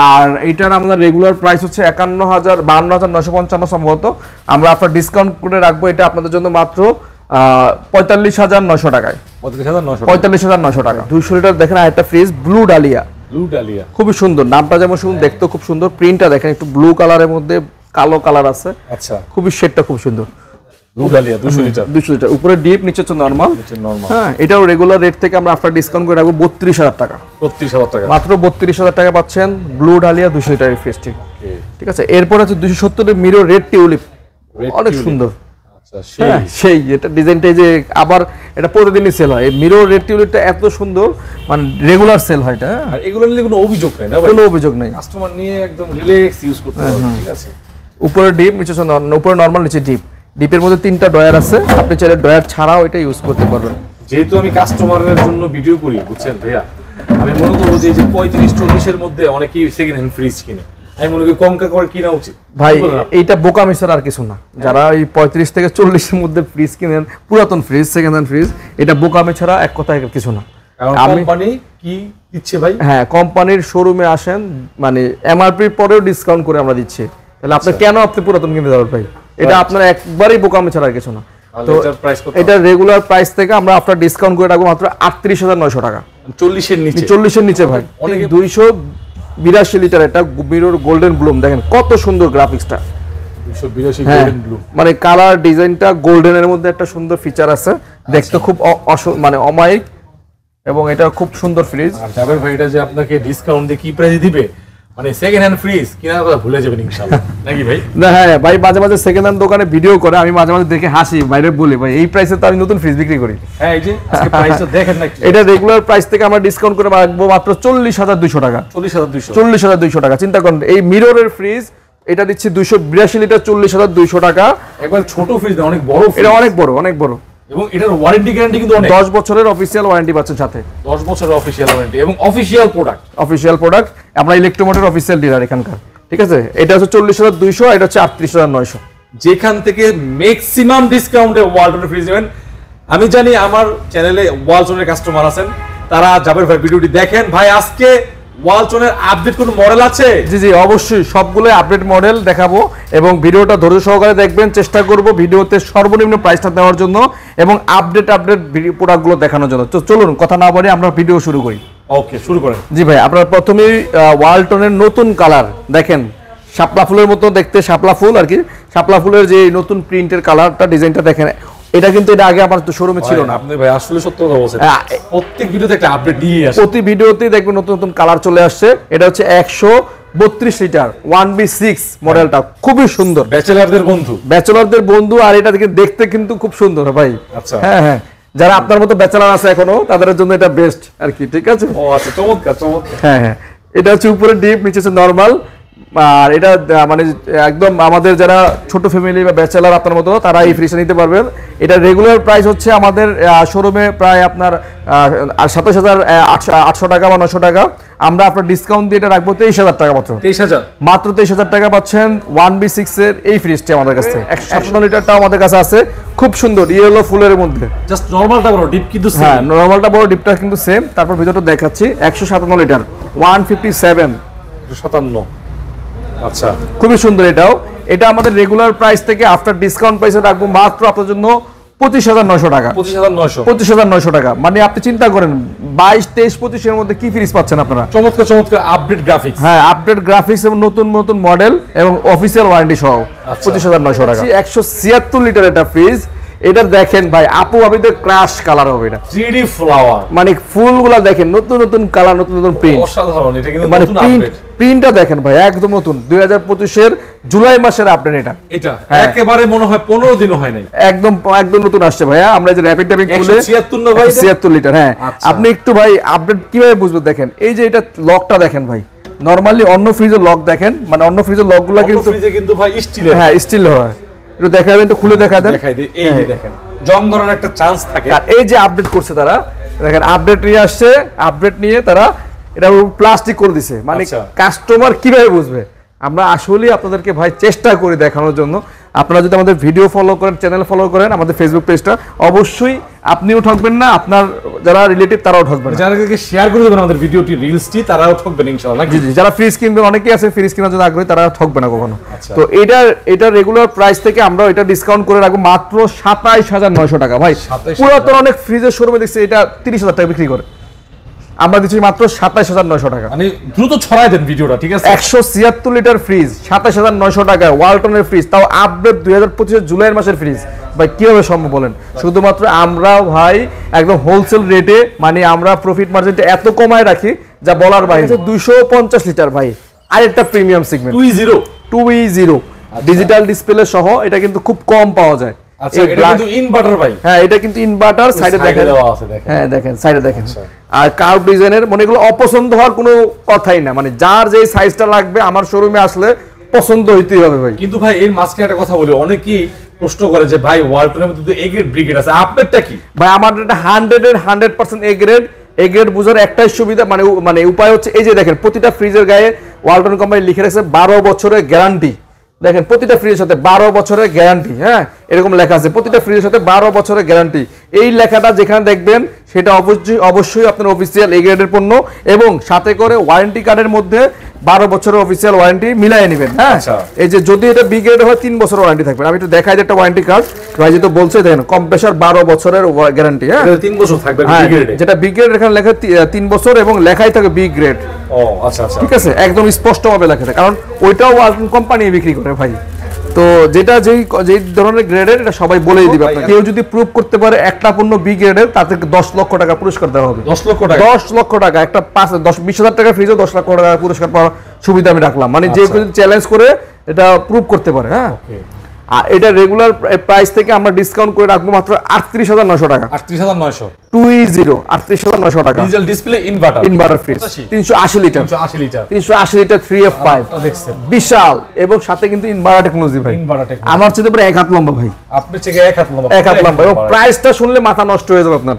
Speaker 1: আর এইটার আমাদের রেগুলার প্রাইস হচ্ছে 52,955 সম্ভবত। আমরা আপনার ডিসকাউন্ট করে রাখবো এটা আপনাদের জন্য মাত্র 45,900 টাকায়। 45,900 টাকা। 200 লিটার দেখেন আরেকটা ফ্রিজ ব্লু ডালিয়া। খুবই সুন্দর, নামটা যেমন সুন্দর, দেখতে খুব সুন্দর। প্রিন্টটা দেখেন একটু ব্লু কালারের মধ্যে কালো কালার আছে। আচ্ছা, খুবই শেডটা খুব সুন্দর। ব্লু ডালিয়া 200 লিটার, উপরে ডিপ, নিচে হচ্ছে নরমাল। হ্যাঁ, এটাও রেগুলার রেট থেকে আমরা আপনার ডিসকাউন্ট করে রাখবো 32,000 টাকা। মাত্র 32,000 টাকা পাচ্ছেন ব্লু ডালিয়া 200 লিটারের ফ্রিজটি, ঠিক আছে। এরপর আছে 270 এর মিরর রেড টিউলিপ, অনেক সুন্দর। সেই এটা ডিজাইনটা যে আবার এটা প্রতিদিনই সেল হয়। মিরর রেড টিউলিপটা এত সুন্দর, মানে রেগুলার সেল হয় এটা।
Speaker 2: আর এগুলো নিয়ে কোনো অভিযোগ নাই না ভাই?
Speaker 1: কোনো অভিযোগ নাই,
Speaker 2: কাস্টমার নিয়ে একদম রিল্যাক্স ইউজ করতে পারবে, ঠিক আছে।
Speaker 1: উপরে ডিপ, নিচে উপরে নরমাল, নিচে ডিপ। ডিপের মধ্যে 3টা ডয়ার আছে, আপনি চাইলে ডয়ার ছাড়াও এটা ইউজ করতে পারবেন।
Speaker 2: যেহেতু আমি কাস্টমারের জন্য ভিডিও করি, বুঝছেন ভাইয়া, আমি মনে করবো যে 35-40 এর মধ্যে অনেকেই সেকেন্ড হ্যান্ড ফ্রিজ কিনে, আমি মনে করি কমকা করে কিনা উচিত
Speaker 1: ভাই। এইটা বোকামি ছাড়া আর কিছু না। যারা এই 35 থেকে 40 এর মধ্যে ফ্রিজ কিনেন, পুরাতন ফ্রিজ, সেকেন্ড হ্যান্ড ফ্রিজ, এটা বোকামি ছাড়া এক কথায় কিছু না।
Speaker 2: কোম্পানি কি দিচ্ছে ভাই?
Speaker 1: হ্যাঁ, কোম্পানির শোরুমে আসেন, মানে এমআরপি পরেও ডিসকাউন্ট করে আমরা দিচ্ছি। তাহলে আপনি কেন পুরাতন কিনতে যাবেন ভাই? এটা আপনার একবারই বোকামি ছাড়া আর কিছু না। তো এটা রেগুলার প্রাইস থেকে আমরা আপনার ডিসকাউন্ট করে রাখবো মাত্র 38,900 টাকা।
Speaker 2: 40 এর নিচে,
Speaker 1: 40 এর নিচে ভাই। 282 লিটার এটা মিরর গোল্ডেন ব্লুম, দেখেন কত সুন্দর গ্রাফিক্সটা। 282 গোল্ডেন ব্লু, মানে কালার ডিজাইনটা গোল্ডেনের মধ্যে একটা সুন্দর ফিচার আছে, দেখতে খুব মানে অমায়িক, এবং এটা খুব সুন্দর ফ্রিজ।
Speaker 2: আর জাবের ভাই এটা যে আপনাকে ডিসকাউন্ট দিয়ে কি প্রাইসে দিবে, মানে সেকেন্ড হ্যান্ড ফ্রিজ কেনার কথা ভুলে যাবেন ইনশাআল্লাহ, নাকি ভাই?
Speaker 1: না, হ্যাঁ ভাই, মাঝে মাঝে সেকেন্ড হ্যান্ড দোকানে ভিডিও করে, আমি মাঝে মাঝে দেখে হাসি, বাইরে বলি ভাই এই প্রাইসে তো আমি নতুন ফ্রিজ বিক্রি করি।
Speaker 2: হ্যাঁ, এই যে আজকে প্রাইসটা দেখেন না,
Speaker 1: এটা রেগুলার প্রাইস থেকে আমরা ডিসকাউন্ট করে রাখবো মাত্র 40,200 টাকা। 40,200 টাকা। চিন্তা করেন, এই মিররের ফ্রিজ এটা দিচ্ছি 282 লিটার 40,200 টাকা।
Speaker 2: একবার ছোট ফ্রিজ, অনেক বড়,
Speaker 1: এটা অনেক বড়, অনেক বড়।
Speaker 2: এবং এটার ওয়ারেন্টি গ্যারান্টি কিন্তু অনেক,
Speaker 1: 10 বছরের অফিশিয়াল ওয়ারেন্টি পাচ্ছেন সাথে।
Speaker 2: 10 বছরের অফিশিয়াল ওয়ারেন্টি এবং অফিশিয়াল প্রোডাক্ট। আমরা ইলেকট্রোমোটিভের অফিশিয়াল ডিলার এখানকার, ঠিক আছে। এটা হচ্ছে 40,200, এটা হচ্ছে 38,900। যেখান থেকে ম্যাক্সিমাম ডিসকাউন্টে ওয়ালটনের ফ্রিজ নেবেন। আমি জানি আমার চ্যানেলে ওয়ালটনের কাস্টমার আছেন, তারা জাবের ভাই ভিডিওটি দেখেন। ভাই, আজকে ওয়ালটনের আপডেট কোন মডেল আছে?
Speaker 1: জি, অবশ্যই সবগুলো আপডেট মডেল দেখাবো, এবং ভিডিওটা ধৈর্য সহকারে দেখবেন। চেষ্টা করব ভিডিওতে সর্বনিম্ন প্রাইসটা দেওয়ার জন্য এবং আপডেট প্রোডাক্টগুলো দেখানোর জন্য। তো চলুন কথা না বলে আমরা ভিডিও শুরু করি।
Speaker 2: ওকে, শুরু করেন।
Speaker 1: জি ভাই, আপনারা প্রথমেই ওয়ালটনের নতুন কালার দেখেন, শাপলা ফুলের মতো দেখতে, শাপলা ফুল আর কি, শাপলা ফুলের যে নতুন প্রিন্টের কালারটা, ডিজাইনটা দেখেন। এটা কিন্তু এটা আগে আমার তো শোরুমে ছিল না।
Speaker 2: আপনি ভাই আসলে সত্য কথা বলছেন, প্রত্যেক ভিডিওতে একটা আপডেট দিয়ে আসে,
Speaker 1: প্রতি ভিডিওতেই দেখবেন নতুন নতুন কালার চলে আসছে। এটা হচ্ছে 132 লিটার 1B6 মডেলটা, খুবই সুন্দর, ব্যাচেলরদের বন্ধু। আর এটা দেখতে কিন্তু খুব সুন্দর ভাই। আচ্ছা, হ্যাঁ, যারা আপনার মতো ব্যাচেলর আছে এখনো, তাদের জন্য এটা বেস্ট আর কি, ঠিক আছে।
Speaker 2: ও আচ্ছা, চমৎকার।
Speaker 1: হ্যাঁ, এটা হচ্ছে উপরে ডিপ, নিচে হচ্ছে নরমাল। আর এটা মানে একদম আমাদের যারা ছোট ফ্যামিলি বা ব্যাচেলার আপনার মতো, তারা এই ফ্রিজটা নিতে পারবেন। এটা রেগুলার প্রাইস হচ্ছে আমাদের শোরুমে প্রায় আপনার 27,800 টাকা বা 900 টাকা। আমরা আপনার ডিসকাউন্ট দিয়ে এটা রাখবো 23,000 টাকা মাত্র।
Speaker 2: 23,000,
Speaker 1: মাত্র 23,000 টাকা পাচ্ছেন 1B6 এর এই ফ্রিজটি আমাদের কাছে। 157 লিটারটাও আমাদের কাছে আছে, খুব সুন্দর ইয়েলো ফুলের মধ্যে।
Speaker 2: জাস্ট নরমালটা বড়, ডিপ কিন্তু সেম।
Speaker 1: হ্যাঁ, নরমালটা বড়, ডিপটা কিন্তু সেম। তারপর ভিতরটা দেখাচ্ছি, 157 লিটার 157।
Speaker 2: আচ্ছা,
Speaker 1: খুবই সুন্দর এটাও। এটা আমাদের রেগুলার প্রাইস থেকে আফটার ডিসকাউন্ট প্রাইসে রাখবো মাত্র আপনার জন্য 25,900 টাকা। 25,900 টাকা, মানে আপনি চিন্তা করেন 22, 23, 25 এর মধ্যে কি ফ্রিজ পাচ্ছেন আপনারা।
Speaker 2: চমৎকার আপডেট গ্রাফিক্স।
Speaker 1: হ্যাঁ, আপডেট গ্রাফিক্স এবং নতুন মডেল এবং অফিসিয়াল ওয়ারেন্টি সহ 25,900 টাকা। 176 লিটার এটা ফ্রিজ। এটা দেখেন ভাই, আপু ভাবিদের ক্রাশ কালার হবে এটা,
Speaker 2: 3D ফ্লাওয়ার,
Speaker 1: মানে ফুলগুলা দেখেন, নতুন নতুন কালার, নতুন নতুন প্রিন্ট,
Speaker 2: অসাধারণ। এটা কিন্তু
Speaker 1: মানে
Speaker 2: নতুন আপডেট।
Speaker 1: প্রিন্টটা দেখেন ভাই, একদম নতুন 2025 এর জুলাই মাসের আপডেট এটা।
Speaker 2: এটা একেবারে মনে হয় 15 দিনও হয় নাই,
Speaker 1: একদম একদম নতুন আসছে ভাইয়া। আমরা যে র‍্যাপিড ট্যাপিং খুলে
Speaker 2: 176 না ভাই,
Speaker 1: 76 লিটার। হ্যাঁ, আপনি একটু ভাই আপডেট কিভাবে বুঝবেন দেখেন, এই যে এটা লকটা দেখেন ভাই, নরমালি অন্য ফ্রিজের লক দেখেন, মানে অন্য ফ্রিজের লকগুলো কিন্তু
Speaker 2: ফ্রিজে কিন্তু ভাই স্টিলের।
Speaker 1: হ্যাঁ, স্টিল হয়। একটু দেখাবেন, একটু খুলে দেখা দেন,
Speaker 2: দেখাই দিই। এই যে দেখেন, জং ধরার একটা চান্স থাকে।
Speaker 1: আর এই যে আপডেট করছে তারা, দেখেন আপডেট নিয়ে আসছে, আপডেট নিয়ে তারা এটা প্লাস্টিক করে দিছে, মানে কাস্টমার কিভাবে বুঝবে। আমরা আসলে আপনাদেরকে ভাই চেষ্টা করি দেখানোর জন্য। আপনারা যদি আমাদের ভিডিও ফলো করেন, চ্যানেল ফলো করেন, আমাদের ফেসবুক পেজটা, অবশ্যই আপনিও ঠকবেন না, আপনার যারা রিলেটিভ তারাও ঠকবেন না।
Speaker 2: যাদেরকে শেয়ার করে দেবেন আমাদের ভিডিওটি, রিলসটি, তারাও ঠকবেন ইনশাআল্লাহ।
Speaker 1: জি জি, যারা ফ্রিজ কিনবে, অনেকেই আছে ফ্রিজ কেনার জন্য আগ্রহী, তারা ঠকবে না কখনো। তো এটা রেগুলার প্রাইস থেকে আমরা এটা ডিসকাউন্ট করে রাখবো মাত্র 27,900 টাকা ভাই। পুরাতন অনেক ফ্রিজের শোরুমে দেখছি এটা 30,000 টাকা বিক্রি করে, আমরা দিচ্ছি মাত্র 27,900 টাকা।
Speaker 2: মানে দ্রুত ছড়াই দেন ভিডিওটা, ঠিক আছে?
Speaker 1: 176 লিটার ফ্রিজ 27,900 টাকায়, ওয়ালটনের ফ্রিজ, তাও আপডেট 2025 জুলাই মাসের ফ্রিজ। ভাই কিভাবে সম্ভব বলেন? শুধুমাত্র আমরা ভাই একদম হোলসেল রেটে, মানে আমরা প্রফিট মার্জিনটা এত কমায় রাখি যা বলার বাইরে। 250 লিটার ভাই, আরেকটা premium segment 2E0 digital display সহ, এটা কিন্তু খুব কম পাওয়া যায়।
Speaker 2: আচ্ছা, এটা কিন্তু ইনভার্টার ভাই।
Speaker 1: হ্যাঁ, এটা কিন্তু ইনভার্টার, সাইডে দেখেন, হ্যাঁ দেখেন, সাইডে দেখেন। আর কার্ভ ডিজাইনের, মানে এগুলো অপছন্দ হওয়ার কোনো কথাই না, মানে যার যেই সাইজটা লাগবে আমার শোরুমে আসলে পছন্দ হইতেই হবে ভাই।
Speaker 2: কিন্তু ভাই এর মাঝখানে একটা কথা বলি, অনেকেই প্রশ্ন করে যে ভাই ওয়ালটনের মধ্যে তো এ গ্রেড বি গ্রেড আছে, আপনারটা কি?
Speaker 1: ভাই আমার এটা 100% এ গ্রেড। এ গ্রেড বোঝার একটাই সুবিধা, মানে উপায় হচ্ছে, এই যে দেখেন প্রতিটা ফ্রিজের গায়ে ওয়ালটন কোম্পানি লিখে রাখছে 12 বছরের গ্যারান্টি। দেখেন প্রতিটা ফ্রিজের সাথে 12 বছরের গ্যারান্টি, হ্যাঁ এরকম লেখা আছে, প্রতিটা ফ্রিজের সাথে 12 বছরের গ্যারান্টি। এই লেখাটা যেখানে দেখবেন সেটা অবশ্যই আপনার অফিসিয়াল এ গ্রেডের পণ্য, এবং সাথে করে ওয়ারেন্টি কার্ডের মধ্যে 12 বছরের অফিসিয়াল ওয়ারেন্টি মিলাই নেবেন। হ্যাঁ, এই যে যদি এটা বি গ্রেড হয় 3 বছরের ওয়ারেন্টি থাকবে। আমি একটু দেখাই একটা ওয়ারেন্টি কার্ড, ভাই যেটা বলছে দেখেন, কম্প্রেসার 12 বছরের গ্যারান্টি। হ্যাঁ,
Speaker 2: 3 বছর থাকবে বি গ্রেডে,
Speaker 1: যেটা বি গ্রেড এখানে লেখা 3 বছর, এবং লেখাই থাকে বি গ্রেড।
Speaker 2: ও আচ্ছা আচ্ছা,
Speaker 1: ঠিক আছে, একদম স্পষ্ট ভাবে লেখা থাকে, কারণ ওইটাও ওয়ালটন কোম্পানি বিক্রি করে ভাই। তো যেটা যেই ধরনের গ্রেডের, এটা সবাই বলেই দিবে আপনাকে। কেউ যদি প্রুভ করতে পারে একটা পণ্য বি গ্রেডের, তাতে 10 লক্ষ টাকা পুরস্কার দেওয়া হবে।
Speaker 2: 10 লক্ষ টাকা?
Speaker 1: 10 লক্ষ টাকা, একটা 20,000 টাকা ফ্রিজে 10 লক্ষ টাকা পুরস্কার পাওয়ার সুবিধা আমি রাখলাম, মানে যে কেউ চ্যালেঞ্জ করে এটা প্রুভ করতে পারে। হ্যাঁ, আর এটা রেগুলার প্রাইস থেকে আমরা ডিসকাউন্ট করে রাখবো মাত্র 38,900 টাকা।
Speaker 2: 38,900
Speaker 1: 2E0 38,900 টাকা।
Speaker 2: Digital display inverter
Speaker 1: fridge 380 litre 380 litre 3F5 বিশাল, এবং সাথে কিন্তু ইনভার্টার টেকনোলজি ভাই। আমার চেয়ে পুরো এক হাত লম্বা ভাই,
Speaker 2: আপনার থেকে এক হাত লম্বা।
Speaker 1: এবং প্রাইসটা শুনলে মাথা নষ্ট হয়ে যাবে আপনার,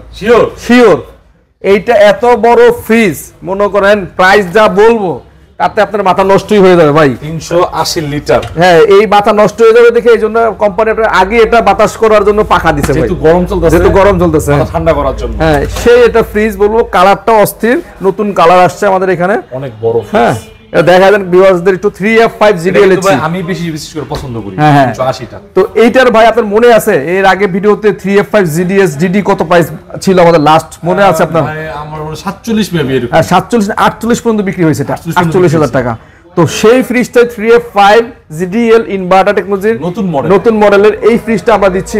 Speaker 1: শিওর। এইটা এত বড় ফ্রিজ, মনে করেন প্রাইস যা বলবো তাতে আপনার মাথা নষ্টই হয়ে যাবে ভাই।
Speaker 2: 380 লিটার।
Speaker 1: হ্যাঁ, এই মাথা নষ্ট হয়ে যাবে দেখে এই জন্য কোম্পানি আগে এটা বাতাস করার জন্য পাখা দিছে ভাই, যেহেতু গরম চলতেছে
Speaker 2: ঠান্ডা করার জন্য।
Speaker 1: হ্যাঁ, সেই এটা ফ্রিজ বলবো, কালারটা অস্থির, নতুন কালার আসছে আমাদের এখানে,
Speaker 2: অনেক বড়।
Speaker 1: হ্যাঁ, দেখা দেন ভিউয়ারদের একটু 3F5 GDL
Speaker 2: আমি বিশেষ করে পছন্দ করি
Speaker 1: 380টা। তো এইটার ভাই আপনার মনে আছে এর আগে ভিডিওতে 3F5 GDS GD কত প্রাইস ছিল আমাদের লাস্ট, মনে আছে আপনার?
Speaker 2: আমার 47 মেবি এরকম,
Speaker 1: 47 48 পর্যন্ত বিক্রি হয়েছে, 48,000 টাকা। তো সেই ফ্রিজটা 3F5 GDL ইনভার্টার টেকনোলজির নতুন মডেলের এই ফ্রিজটা আমরা দিচ্ছি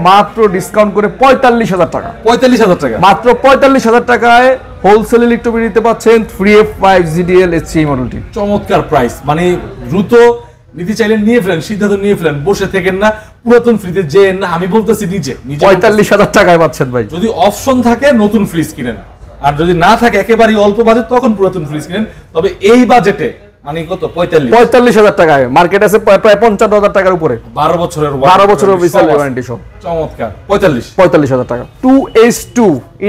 Speaker 1: মাত্র ডিসকাউন্ট করে 45,000 টাকা।
Speaker 2: 45,000 টাকা,
Speaker 1: মাত্র 45,000 টাকায় হোলসেল ইলেকট্রিক নিতে পাচ্ছেন 3F5 GDL HC মডেলটি।
Speaker 2: চমৎকার প্রাইস, মানে দ্রুত নিতে চাইলে নিয়ে ফেলেন, সিদ্ধান্ত নিয়ে ফেলেন, বসে থেকেন না পুরাতন ফ্রিজে যে না। আমি বলতেছি নিজে
Speaker 1: 45,000 টাকায় পাচ্ছেন ভাই।
Speaker 2: যদি অপশন থাকে নতুন ফ্রিজ কিনেন, আর যদি না থাকে একেবারে অল্প বাজেট, তখন পুরাতন ফ্রিজ কিনেন। তবে এই বাজেটে মানে কত
Speaker 1: 45,000 টাকায় মার্কেট আছে প্রায় 55,000 টাকার উপরে,
Speaker 2: 12 বছরের
Speaker 1: অফিসিয়াল ওয়ারেন্টি সহ।
Speaker 2: চমৎকার, 45,000
Speaker 1: টাকা। 2H2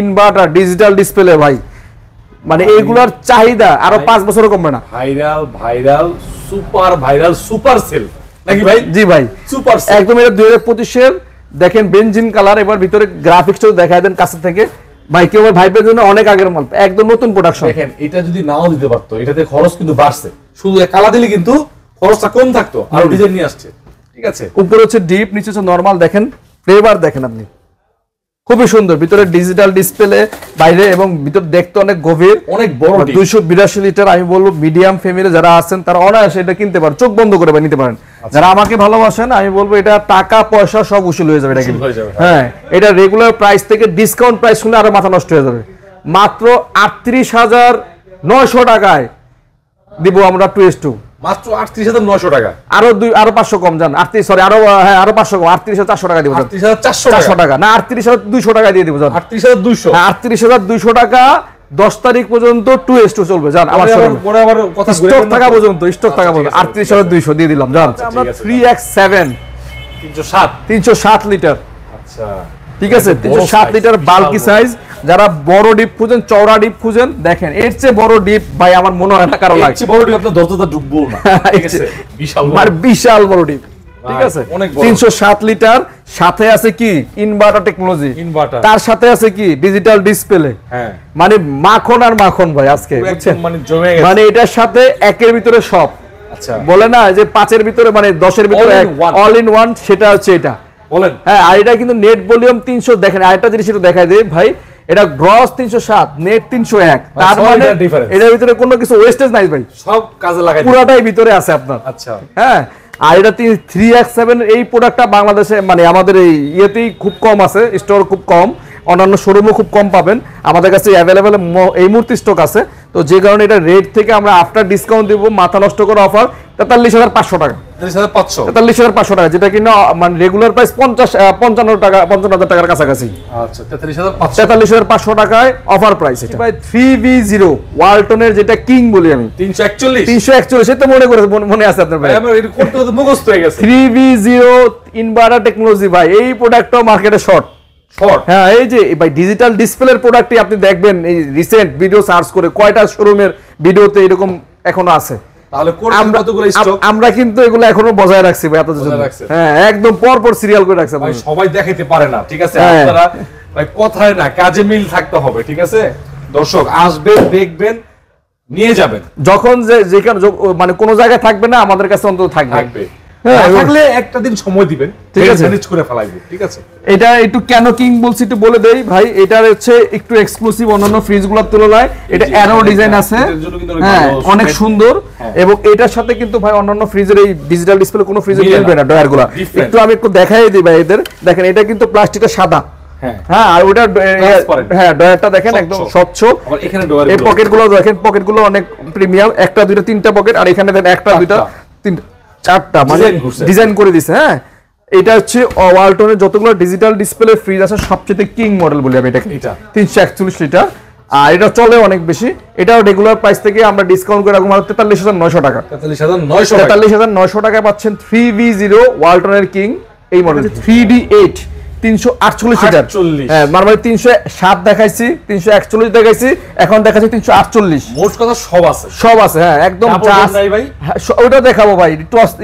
Speaker 1: ইনভার্টার ডিজিটাল ডিসপ্লে ভাই, মানে এইগুলোর চাহিদা আরো 5 বছরও কমবে না। সুপার সেল নাকি ভাই? জি ভাই, সুপার সেল একদম। এটা 2025 এর দেখেন বেনজিন কালার, এবার ভিতরে গ্রাফিক্সটাও দেখায় দেন কাছে থেকে ভাই। কেউ ভাইবের জন্য অনেক আগের মাল, একদম নতুন প্রোডাকশন।
Speaker 2: দেখেন এটা যদি নাও দিতে পারতো, এটাতে খরচ কিন্তু বাড়ছে, শুধু কালা দিলে কিন্তু খরচটা কম থাকতো, আর ডিজাইন নিয়ে আসছে। ঠিক আছে,
Speaker 1: উপরে হচ্ছে ডিপ, নিচে হচ্ছে নরমাল। দেখেন ফ্লেভার দেখেন আপনি, খুবই সুন্দর। ভিতরে ডিজিটাল ডিসপ্লে বাইরে, এবং ভিতর দেখতে অনেক গভীর,
Speaker 2: অনেক বড়।
Speaker 1: 282 লিটার। আমি বলবো মিডিয়াম ফ্যামিলি যারা আছেন তারা অনায়াসে এটা কিনতে পারেন, চোখ বন্ধ করে নিতে পারেন। যারা আমাকে ভালোবাসেন আমি বলবো এটা টাকা পয়সা সব উসুল হয়ে যাবে এটা কিন্তু। হ্যাঁ, এটা রেগুলার প্রাইস থেকে ডিসকাউন্ট প্রাইস শুনলে আরো মাথা নষ্ট হয়ে যাবে। মাত্র 38,900 টাকায় দিব আমরা 2S2,
Speaker 2: মাত্র 38,900 টাকা।
Speaker 1: আরো 500 কম যান, 38 সরি আরো হ্যাঁ আরো 500 কম, 38,400 টাকা দিব।
Speaker 2: 38,400
Speaker 1: টাকা না, 38,200 টাকা দিয়ে দিব জান।
Speaker 2: 38,200,
Speaker 1: হ্যাঁ 38,200 টাকা 10 তারিখ পর্যন্ত 2S2 চলবে জান। আমার
Speaker 2: পরে আবার কথা
Speaker 1: স্টক থাকা পর্যন্ত, স্টক থাকা পর্যন্ত 38,200 দিয়ে দিলাম জান। আমরা 3X7 307 লিটার।
Speaker 2: আচ্ছা
Speaker 1: ঠিক আছে, 307 লিটার বাল্কি সাইজ। যারা বড় ডিপ খুঁজেন, চওড়া ডিপ খুঁজেন, দেখেন এর চেয়ে বড় ডিপ ভাই আমার মনে হয় না কারো লাগে।
Speaker 2: এর চেয়ে বড় ডিপ আপনার দরজাটা ঢুকবো না, ঠিক আছে, বিশাল বড়,
Speaker 1: মানে বিশাল বড় ডিপ। ঠিক আছে, 307 লিটার, সাথে আছে কি ইনভার্টার টেকনোলজি, তার সাথে আছে কি ডিজিটাল ডিসপ্লে।
Speaker 2: হ্যাঁ
Speaker 1: মানে মাখন আর মাখন ভাই আজকে, বুঝছেন,
Speaker 2: মানে জমে গেছে।
Speaker 1: মানে এটার সাথে একের ভিতরে সব।
Speaker 2: আচ্ছা,
Speaker 1: বলে না যে 5-এর ভিতরে মানে 10-এর ভিতরে অল ইন ওয়ান, সেটা হচ্ছে এটা।
Speaker 2: বলেন
Speaker 1: হ্যাঁ, আর এটা কিন্তু নেট ভলিউম 300। দেখেন আরেকটা জিনিস একটু দেখাই দেই ভাই, এটা গ্রস 307, নেট 301। তার মানে এটার ভিতরে কোনো কিছু ওয়েস্টেজ নাই ভাই,
Speaker 2: সব কাজে লাগাই
Speaker 1: পুরোটাই ভিতরে আছে আপনার।
Speaker 2: আচ্ছা
Speaker 1: হ্যাঁ, আর এটা 3X7 এই প্রোডাক্টটা বাংলাদেশে মানে আমাদের এই ইয়েতেই খুব কম আছে, স্টোর খুব কম, অন্যান্য শোরুমও খুব কম পাবেন। আমাদের কাছে অ্যাভেলেবেল এই মুহূর্তে স্টক আছে, তো যে কারণে এটা রেট থেকে আমরা আফটার ডিসকাউন্ট দিব মাথা নষ্ট করে অফার 43,500 টাকা। 43,500 টাকা, যেটা কিনা মানে রেগুলার প্রাইস 55,000 টাকার কাছাকাছি।
Speaker 2: আচ্ছা
Speaker 1: 43,500 টাকায় অফার প্রাইস এটা ভাই। 3V0 ওয়ালটনের যেটা কিং বলি আমি, 341 সেটা মনে আছে আপনার ভাই?
Speaker 2: আমার এটা করতে করতে মুখস্থ হয়ে গেছে।
Speaker 1: 3V0 ইনভার্টার টেকনোলজি ভাই, এই প্রোডাক্টটাও মার্কেটে শর্ট। হ্যাঁ, এই যে ভাই ডিজিটাল ডিসপ্লের প্রোডাক্টই আপনি দেখবেন এই রিসেন্ট ভিডিও সার্চ করে কয়টা শোরুমের ভিডিওতে এরকম এখনো আছে।
Speaker 2: তাহলে কতগুলো স্টক
Speaker 1: আমরা কিন্তু এগুলো এখনো বজায় রাখছি ভাই আপনাদের জন্য। হ্যাঁ, একদম পর পর সিরিয়াল করে রাখছে
Speaker 2: ভাই, সবাই দেখাইতে পারে না, ঠিক আছে, আপনারা ভাই কথায় না কাজে মিল থাকতে হবে, ঠিক আছে। দর্শক আসবেন, দেখবেন, নিয়ে যাবেন।
Speaker 1: যখন যেখানে মানে কোন জায়গায় থাকবে না, আমাদের কাছে অন্তত থাকবে।
Speaker 2: থাকলে একটা দিন সময় দিবেন, ঠিক আছে, ম্যানেজ করে ফেলাইবে, ঠিক আছে।
Speaker 1: এটা একটু কেন কিং বলছি একটু বলে দেই ভাই, এটার হচ্ছে একটু এক্সক্লুসিভ অন্যান্য ফ্রিজগুলোর তুলনায়। এটা অ্যারো ডিজাইন আছে, হ্যাঁ অনেক সুন্দর। এবং এটার সাথে কিন্তু ভাই অন্যান্য ফ্রিজের এই ডিজিটাল ডিসপ্লে কোনো ফ্রিজে মিলবে না ডয়ারগুলো। একটু আমি একটু দেখাই দিই ভাই এদের, দেখেন এটা কিন্তু প্লাস্টিকটা সাদা। হ্যাঁ, আর ওটা হ্যাঁ ডয়ারটা দেখেন একদম স্বচ্ছ। এই পকেটগুলো দেখেন, পকেটগুলো অনেক প্রিমিয়াম, একটা দুইটা তিনটা পকেট, আর এখানে দেখেন একটা দুইটা তিনটা চারটা মানে ডিজাইন করে দিছে। হ্যাঁ, এটা হচ্ছে ওয়ালটনের যতগুলো ডিজিটাল ডিসপ্লে ফ্রিজ আছে সবচেয়ে কিং মডেল বলি আমি এটাকে। 341 লিটার, আর এটা চলে অনেক বেশি। এটাও রেগুলার প্রাইস থেকে আমরা ডিসকাউন্ট করে রাখবো 43,900 টাকা। 43,900 টাকায় পাচ্ছেন 3V0 ওয়ালটনের কিং এই মডেল। 3D8 348 litre. হ্যাঁ, মানে 307 দেখাইছি, 341 দেখাইছি, এখন দেখাচ্ছি 348।
Speaker 2: মোট কথা সব আছে।
Speaker 1: হ্যাঁ, একদম ওটা দেখাবো ভাই,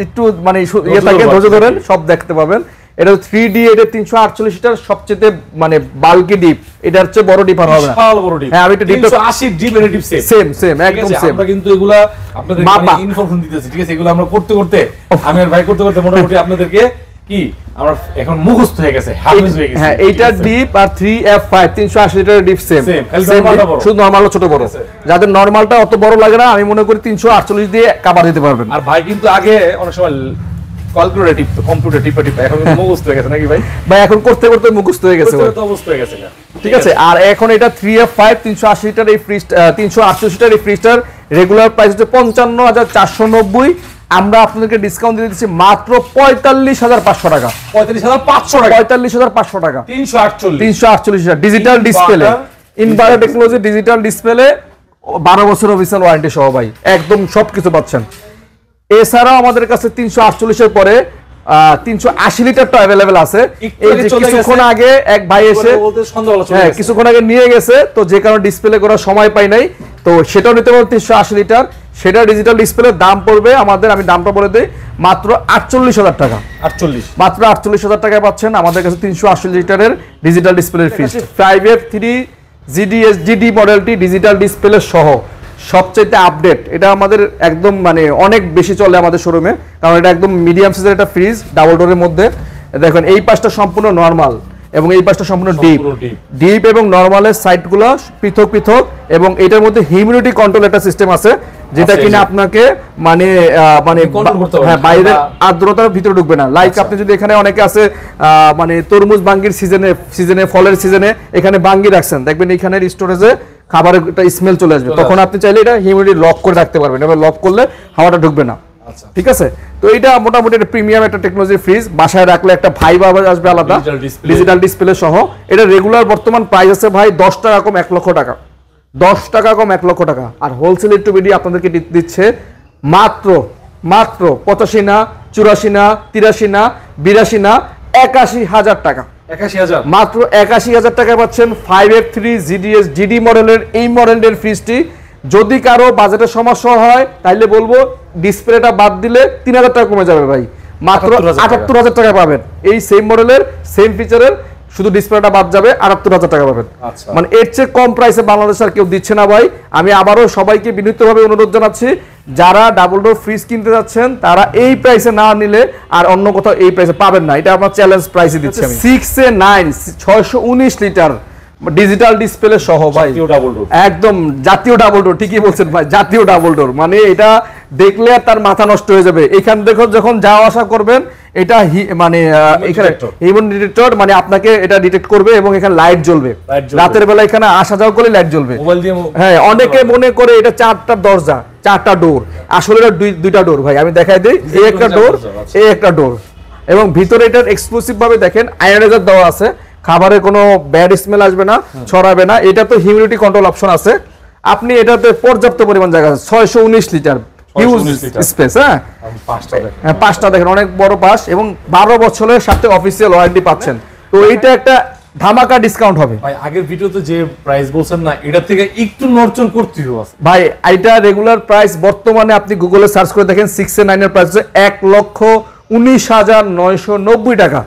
Speaker 1: একটু মানে ইয়ে থাকে, ধৈর্য ধরেন, সব দেখতে পাবেন। এটা 3D, এটা 348 লিটার, সবচেয়ে মানে বাল্কি ডিপ। এটা হচ্ছে বড় ডিপ আর হবে না,
Speaker 2: বিশাল বড় ডিপ।
Speaker 1: হ্যাঁ, আমি এটা
Speaker 2: 380 ডিপ এর ডিপ
Speaker 1: সেম একদম সেম।
Speaker 2: আমরা কিন্তু এগুলা আপনাদের ইনফরমেশন দিতেছি, ঠিক আছে। এগুলো আমরা করতে আমি আর ভাই করতে মোটামুটি আপনাদেরকে কি আমরা এখন মুখস্থ হয়ে গেছে, হাফেজ হয়ে গেছে।
Speaker 1: হ্যাঁ, এইটা ডিপ আর 3F5 380 লিটারের ডিপ সেম, শুধু নরমাল ছোট বড়। যাদের নরমালটা অত বড় লাগে না, আমি মনে করি 348 দিয়ে কভার দিতে পারবেন।
Speaker 2: আর ভাই কিন্তু আগে অনেক সময় কম্পিউটার টিপে এখন মুখস্থ হয়ে গেছে নাকি ভাই?
Speaker 1: ভাই এখন করতে করতে মুখস্থ হয়ে গেছে,
Speaker 2: অবস্থা হয়ে গেছে,
Speaker 1: ঠিক আছে। আর এখন এটা 3F5 380 লিটার এই ফ্রিজ, 388 লিটার এই ফ্রিজটার রেগুলার প্রাইস হচ্ছে 55,490। আমরা আপনাদেরকে ডিসকাউন্ট দিয়ে দিচ্ছি মাত্র 45,500 টাকা। 45,500 টাকা 348 litre digital display, inverter technology, digital display, 12 বছর অফিসিয়াল ওয়ারেন্টি সহ ভাই, একদম সবকিছু পাচ্ছেন। এছাড়াও আমাদের কাছে 348 এর পরে 380 লিটারটা अवेलेबल আছে। এই যে কিছুক্ষণ আগে এক ভাই এসে কিছুক্ষণ আগে নিয়ে গেছে, তো যে কারণে ডিসপ্লে করার সময় পাই নাই, তো সেটাও নিতে পারবেন 380 লিটার। সেটা ডিজিটাল ডিসপ্লের দাম পড়বে আমাদের, আমি দামটা বলে দেই, মাত্র 48,000 টাকা। মাত্র 48,000 টাকায় পাচ্ছেন আমাদের কাছে 380 লিটারের ডিজিটাল ডিসপ্লের ফ্রিজ। 5F3 GD মডেলটি ডিজিটাল ডিসপ্লে সহ সবচেয়ে আপডেট। এটা আমাদের একদম মানে অনেক বেশি চলে আমাদের শোরুমে, কারণ এটা একদম মিডিয়াম সাইজের একটা ফ্রিজ, ডাবল ডোরের মধ্যে। দেখেন এই পাশটা সম্পূর্ণ নরমাল এবং এই পাশটা সম্পূর্ণ ডিপ এবং নরমালের সাইডগুলো পৃথক পৃথক, এবং এটার মধ্যে হিউমিডিটি কন্ট্রোল একটা সিস্টেম আছে। যেটা কিনা আপনাকে মানে হ্যাঁ বাইরের আর্দ্রতার ভিতরে ঢুকবে না। লাইক আপনি যদি এখানে অনেকে আছে মানে তরমুজ বাঙ্গির সিজনে ফলের সিজনে এখানে বাঙ্গি রাখছেন, দেখবেন এখানের স্টোরেজে খাবারের একটা স্মেল চলে আসবে, তখন আপনি চাইলে এটা হিউমিডিটি লক করে রাখতে পারবেন, এবার লক করলে হাওয়াটা ঢুকবে না। ঠিক আছে, তো এটা মোটামুটি একটা প্রিমিয়াম একটা টেকনোলজি ফ্রিজ, বাসায় রাখলে একটা ভাইব আসবে আলাদা, ডিজিটাল ডিসপ্লে সহ। এটা রেগুলার বর্তমান প্রাইস আছে ভাই 10 টাকা কম 1 লক্ষ টাকা, 10 টাকা কম 1 লক্ষ টাকা। আর হোলসেল টু বিডি আপনাদেরকে দিচ্ছে মাত্র 85 না, 84 না, 83 না, 82 না, 81,000 টাকা।
Speaker 2: 81,000
Speaker 1: মাত্র 81,000 টাকায় পাচ্ছেন 5F3 GDS GD মডেলের এই মডেলের ফ্রিজটি। যদি কারো বাজেটের সমস্যা হয় তাহলে বলবো ডিসপ্লেটা বাদ দিলে 3,000 টাকা কমে যাবে ভাই, মাত্র 78,000 টাকা পাবেন। এই সেম মডেলের সেম ফিচারের শুধু ডিসপ্লেটা বাদ যাবে, 78,000 টাকা পাবেন। মানে এর চেয়ে কম প্রাইসে বাংলাদেশ আর কেউ দিচ্ছে না ভাই। আমি আবারও সবাইকে বিনীতভাবে অনুরোধ জানাচ্ছি, যারা ডাবল ডোর ফ্রিজ কিনতে যাচ্ছেন তারা এই প্রাইসে না নিলে আর অন্য কোথাও এই প্রাইসে পাবেন না। এটা আপনার চ্যালেঞ্জ প্রাইসে দিচ্ছি আমি। 6A9 619 লিটার ডিজিটাল ডিসপ্লে সহ ভাই, একদম জাতীয় ডাবল ডোর। ঠিকই বলছেন ভাই, জাতীয় ডাবল ডোর। মানে এটা দেখলে তার মাথা নষ্ট হয়ে যাবে। এখান দেখো যখন যাওয়া আসা করবেন এটা মানে এখানে হিউম্যান ডিটেক্টর, মানে আপনাকে এটা ডিটেক্ট করবে এবং এখানে লাইট জ্বলবে, রাতের বেলা এখানে আসা যাওয়া করলে লাইট জ্বলবে। হ্যাঁ, অনেকে মনে করে এটা 4টা দরজা 4টা ডোর, আসলে এটা 2টা ডোর ভাই। আমি দেখাই দিই, এই একটা ডোর, এই একটা ডোর, এবং ভিতরে এটার এক্সক্লুসিভ ভাবে দেখেন আয়োনাইজার দেওয়া আছে, খাবারের কোনো ব্যাড স্মেল আসবে না, ছড়াবে না। এটা তো হিউমিডিটি কন্ট্রোল অপশন আছে, আপনি এটাতে পর্যাপ্ত পরিমাণ জায়গা আছে, 619 লিটার হিউজ স্পেস। হ্যাঁ, 5টা দেখেন অনেক বড় পাশ, এবং 12 বছরের সাথে অফিসিয়াল ওয়ারেন্টি পাচ্ছেন। তো এইটা একটা ধামাকা ডিসকাউন্ট হবে ভাই। আগের ভিডিওতে যে প্রাইস বলছেন না, এটা থেকে একটু নড়চড় করতে হবে ভাই। এটা রেগুলার প্রাইস বর্তমানে আপনি গুগলে সার্চ করে দেখেন 6A9 এর প্রাইস 1,19,990 টাকা।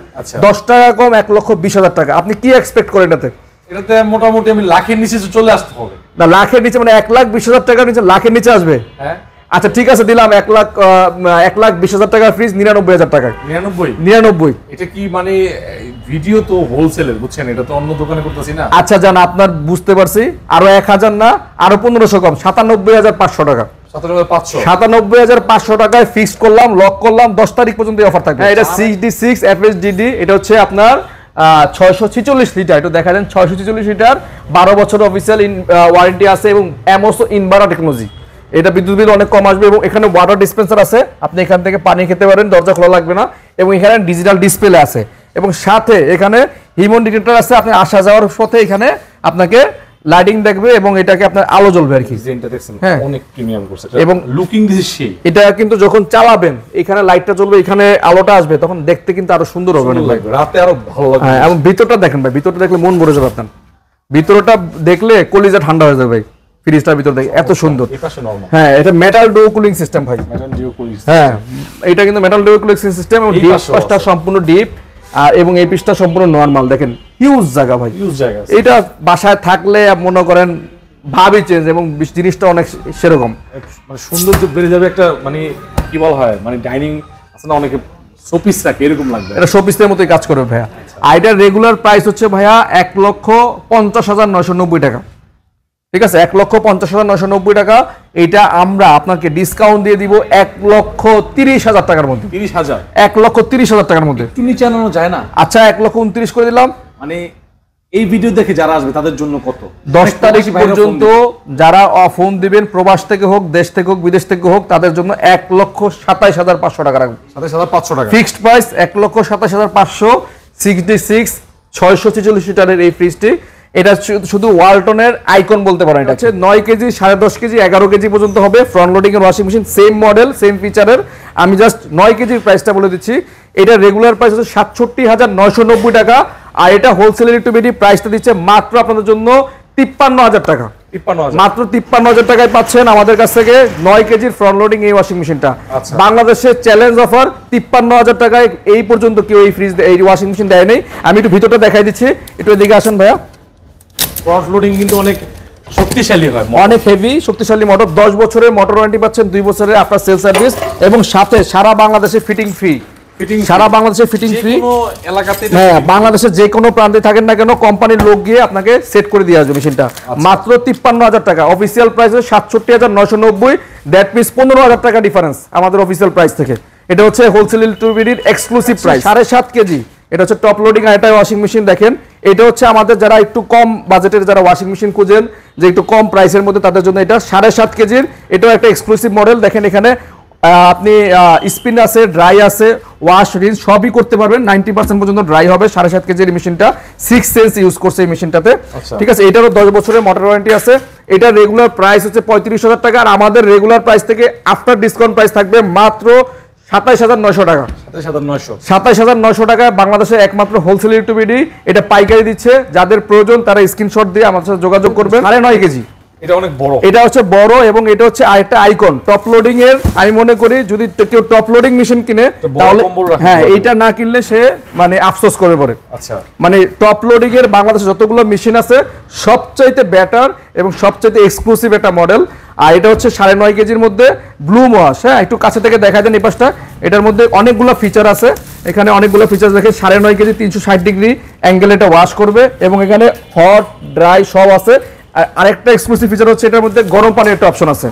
Speaker 1: 10 টাকা কম 1,20,000 টাকা। আপনি কি এক্সপেক্ট করেন এটাতে? এটাতে মোটামুটি আমি লাখের নিচে চলে আসতে হবে না, লাখের নিচে মানে 1,20,000 টাকার নিচে, লাখের নিচে আসবে। হ্যাঁ, আচ্ছা ঠিক আছে, দিলাম 1,20,000 টাকার ফ্রিজ 99,000 টাকা। 99 এটা কি মানে ভিডিও তো হোলসেলের, বুঝছেন, এটা তো অন্য দোকানে করতেছি না। আচ্ছা জান, আপনার বুঝতে পারছি, আরো 1,000 না, আরো 1,500 কম, 97,500 টাকা। 97,500 টাকায় ফিক্স করলাম, লক করলাম, 10 তারিখ পর্যন্ত অফার থাকবে। এটা 6D6 FHDD, এটা হচ্ছে আপনার 646 লিটার। এটা দেখা যান 646 লিটার, 12 বছর অফিসিয়াল ওয়ারেন্টি আছে, এবং অ্যামোসো ইনভার্টার টেকনোলজি। এটা বিদ্যুৎ বিল অনেক কম আসবে, এবং এখানে ওয়াটার ডিসপেন্সার আছে, আপনি এখান থেকে পানি খেতে পারেন, দরজা খোলা লাগবে না, এবং এখানে ডিজিটাল ডিসপ্লে আছে, এবং সাথে এখানে হিউম্যান ডিটেক্টর আছে। আপনি আসা যাওয়ার পথে এখানে আপনাকে লাইটিং দেখবে, এবং এটাকে আপনার আলো জ্বলবে আর কি। হ্যাঁ, অনেক প্রিমিয়াম করছে, এবং লুকিং দিস সেই। এটা কিন্তু যখন চালাবেন এখানে লাইটটা জ্বলবে, এখানে আলোটা আসবে, তখন দেখতে কিন্তু আরো সুন্দর হবে, রাতে আরো ভালো লাগবে। হ্যাঁ, এবং ভিতরটা দেখেন ভাই, ভিতরটা দেখলে মন ভরে যাবে আপনার। ভিতরটা দেখলে কলিজা ঠান্ডা হয়ে যাবে ভাই, ফ্রিজটার ভিতর দেখে এত সুন্দর। হ্যাঁ, এটা মেটাল ডো কুলিং সিস্টেম ভাই। হ্যাঁ, এটা কিন্তু মেটাল ডো কুলিং সিস্টেম, এবং ডিপ পাশটা সম্পূর্ণ ডিপ, এবং এই পিসটা সম্পূর্ণ নরমাল। দেখেন হিউজ জায়গা ভাই, হিউজ জায়গা। এটা বাসায় থাকলে মনে করেন ভাবই চেঞ্জ, এবং জিনিসটা অনেক সেরকম মানে সৌন্দর্য বেড়ে যাবে। একটা মানে কি বলা হয়, মানে ডাইনিং আছে না, অনেকে শোপিস রাখে, এরকম লাগবে। এটা শোপিসের মতোই কাজ করবে ভাইয়া। আইটার রেগুলার প্রাইস হচ্ছে ভাইয়া 1,50,990 টাকা। ঠিক আছে, 1,50,990 টাকা। এটা আমরা আপনাকে ডিসকাউন্ট দিয়ে দিব 1,30,000 টাকার মধ্যে। 30,000, 1,30,000 টাকার মধ্যে। একটু নিচে আনানো যায় না? আচ্ছা, 1,29,000 করে দিলাম। মানে এই ভিডিও দেখে যারা আসবে তাদের জন্য কত? 10 তারিখ পর্যন্ত যারা ফোন দিবেন, প্রবাস থেকে হোক, দেশ থেকে হোক, বিদেশ থেকে হোক, তাদের জন্য 1,27,500 টাকা রাখবো। 27,500 টাকা ফিক্সড প্রাইস। 1,27,500 6D6 646 লিটারের এই ফ্রিজটি। এটা শুধু ওয়ালটনের আইকন বলতে পারেন। এটা হচ্ছে 9 কেজি, 10.5 কেজি, 11 কেজি পর্যন্ত হবে। ফ্রন্ট লোডিং এর washing machine, same model, same ফিচারের। আমি জাস্ট 9 কেজির প্রাইসটা বলে দিচ্ছি। এটা রেগুলার প্রাইস হচ্ছে 67,990 টাকা, আর এটা হোলসেলের একটু বেশি প্রাইসটা দিচ্ছে মাত্র আপনাদের জন্য 53,000 টাকা। মাত্র 53,000 টাকায় পাচ্ছেন আমাদের কাছ থেকে 9 কেজির ফ্রন্ট লোডিং এই ওয়াশিং মেশিনটা। বাংলাদেশের চ্যালেঞ্জ অফার, 53,000 টাকায় এই পর্যন্ত কেউ এই ফ্রিজ, এই ওয়াশিং মেশিন দেয় নাই। আমি একটু ভিতরটা দেখাই দিচ্ছি, একটু এদিকে আসেন ভাইয়া। ফ্রন্ট লোডিং কিন্তু অনেক শক্তিশালী হয়, অনেক হেভি শক্তিশালী মোটর। 10 বছরের মোটর ওয়ারেন্টি পাচ্ছেন, 2 বছরের আপনার সেল সার্ভিস, এবং সাথে সারা বাংলাদেশে ফিটিং ফ্রি। সারা বাংলাদেশে ফিটিং ফ্রি।
Speaker 2: এলাকাতে
Speaker 1: হ্যাঁ, বাংলাদেশের যে কোনো প্রান্তে থাকেন না কেন কোম্পানির লোক গিয়ে আপনাকে সেট করে দিয়ে আসবে মেশিনটা। মাত্র 53,000 টাকা, অফিসিয়াল প্রাইস 67,990, দ্যাট মিনস 15,000 টাকা ডিফারেন্স আমাদের অফিসিয়াল প্রাইস থেকে। এটা হচ্ছে হোলসেল ইলেকট্রিবিডির এক্সক্লুসিভ প্রাইস 7.5 কেজি। এটা হচ্ছে টপ লোডিং আর এটা ওয়াশিং মেশিন। দেখেন এটা হচ্ছে আমাদের যারা একটু কম বাজেটের যারা ওয়াশিং মেশিন খুঁজেন যে একটু কম প্রাইসের মধ্যে, তাদের জন্য এটা 7.5 কেজির। এটাও একটা এক্সক্লুসিভ মডেল। দেখেন এখানে আপনি স্পিন আছে, ড্রাই আছে, ওয়াশ রিন সবই করতে পারবেন। 90% পর্যন্ত ড্রাই হবে। 7.5 কেজির মেশিনটা 6 সেন্স ইউজ করছে এই মেশিনটাতে। ঠিক আছে, এটারও 10 বছরের মোটর ওয়ারেন্টি আছে। এটা রেগুলার প্রাইস হচ্ছে 35,000 টাকা, আর আমাদের রেগুলার প্রাইস থেকে আফটার ডিসকাউন্ট প্রাইস থাকবে মাত্র 27,900 টাকা। 27,900 টাকায় বাংলাদেশের একমাত্র হোলসেল ইলেকট্রিবিডি এটা পাইকারি দিচ্ছে। যাদের প্রয়োজন তারা স্ক্রিনশট দিয়ে আমার সাথে যোগাযোগ করবেন। 9.5 কেজি,
Speaker 2: এটা অনেক বড়,
Speaker 1: এটা হচ্ছে বড়, এবং এটা হচ্ছে আরেকটা আইকন টপ লোডিং এর। আমি মনে করি যদি কেউ টপ লোডিং মেশিন কিনে তাহলে হ্যাঁ, এইটা না কিনলে সে মানে আফসোস করে পড়ে।
Speaker 2: আচ্ছা,
Speaker 1: মানে টপ লোডিং এর বাংলাদেশে যতগুলো মেশিন আছে সবচাইতে বেটার এবং সবচাইতে এক্সক্লুসিভ একটা মডেল। আর এটা হচ্ছে 9.5 কেজির মধ্যে ব্লুম ওয়াশ। হ্যাঁ, একটু কাছে থেকে দেখা দেন এই পাশটা। এটার মধ্যে অনেকগুলো ফিচার আছে, এখানে অনেকগুলো ফিচার দেখেন। 9.5 কেজি 360 ডিগ্রি অ্যাঙ্গেল এটা ওয়াশ করবে, এবং এখানে হট ড্রাই সব আছে। আরেকটা এক্সক্লুসিভ ফিচার হচ্ছে এটার মধ্যে গরম পানির একটা অপশন আছে।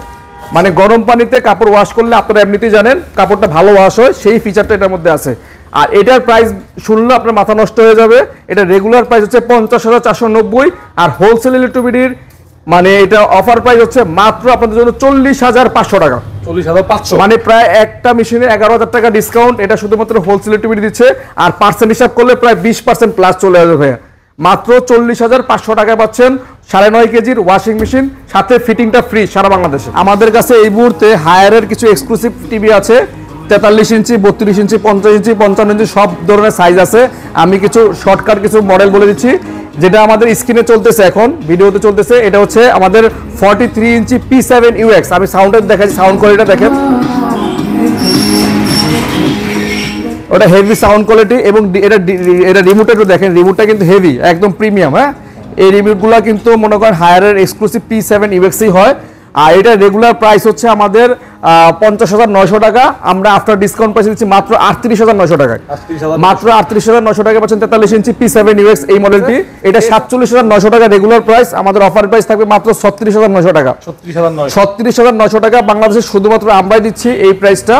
Speaker 1: মানে গরম পানিতে কাপড় ওয়াশ করলে আপনারা এমনিতেই জানেন কাপড়টা ভালো ওয়াশ হয়, সেই ফিচারটা এটার মধ্যে আছে। আর এটার প্রাইস শুনলে আপনার মাথা নষ্ট হয়ে যাবে। এটা রেগুলার প্রাইস হচ্ছে 50,490, আর হোলসেল ইলেকট্রিবিডির মানে এটা অফার প্রাইস হচ্ছে মাত্র আপনাদের জন্য 40,500 টাকা।
Speaker 2: 40,500
Speaker 1: মানে প্রায় একটা মেশিনে 11,000 টাকা ডিসকাউন্ট। এটা শুধুমাত্র হোলসেল ইলেকট্রিবিডি দিচ্ছে, আর পার্সেন্ট হিসাব করলে প্রায় 20% প্লাস চলে আসবে ভাইয়া। মাত্র 40,500 টাকায় পাচ্ছেন 9.5 কেজির ওয়াশিং মেশিন, সাথে ফিটিংটা ফ্রি সারা বাংলাদেশে। আমাদের কাছে এই মুহূর্তে হায়ারের কিছু এক্সক্লুসিভ টিভি আছে, 43 ইঞ্চি, 32 ইঞ্চি, 50 ইঞ্চি, 55 ইঞ্চি সব ধরনের সাইজ আছে। আমি কিছু শর্টকাট কিছু মডেল বলে দিচ্ছি যেটা আমাদের স্ক্রিনে চলতেছে, এখন ভিডিওতে চলতেছে। এটা হচ্ছে আমাদের 43 ইঞ্চি P7 UX। আমি সাউন্ডের দেখাচ্ছি, সাউন্ড কোয়ালিটিটা দেখেন, ওটা হেভি সাউন্ড কোয়ালিটি। এবং এটা রিমোটটা একটু দেখেন, রিমোটটা কিন্তু হেভি, একদম প্রিমিয়াম। হ্যাঁ, এই রিমোটগুলো কিন্তু মনে করেন হায়ারের এক্সক্লুসিভ P7 UX-ই হয়। আর এটা রেগুলার প্রাইস হচ্ছে আমাদের 50,900 টাকা। আমরা আফটার ডিসকাউন্ট প্রাইস দিচ্ছি মাত্র 38,900 টাকায়। মাত্র 38,900 টাকা পাচ্ছেন 43 ইঞ্চি P7 UX এই মডেলটি। এটা 47,900 টাকা রেগুলার প্রাইস। আমাদের অফার প্রাইস থাকবে মাত্র 36,900 টাকা। 36,900 টাকা বাংলাদেশে শুধুমাত্র আমরাই দিচ্ছি এই প্রাইসটা,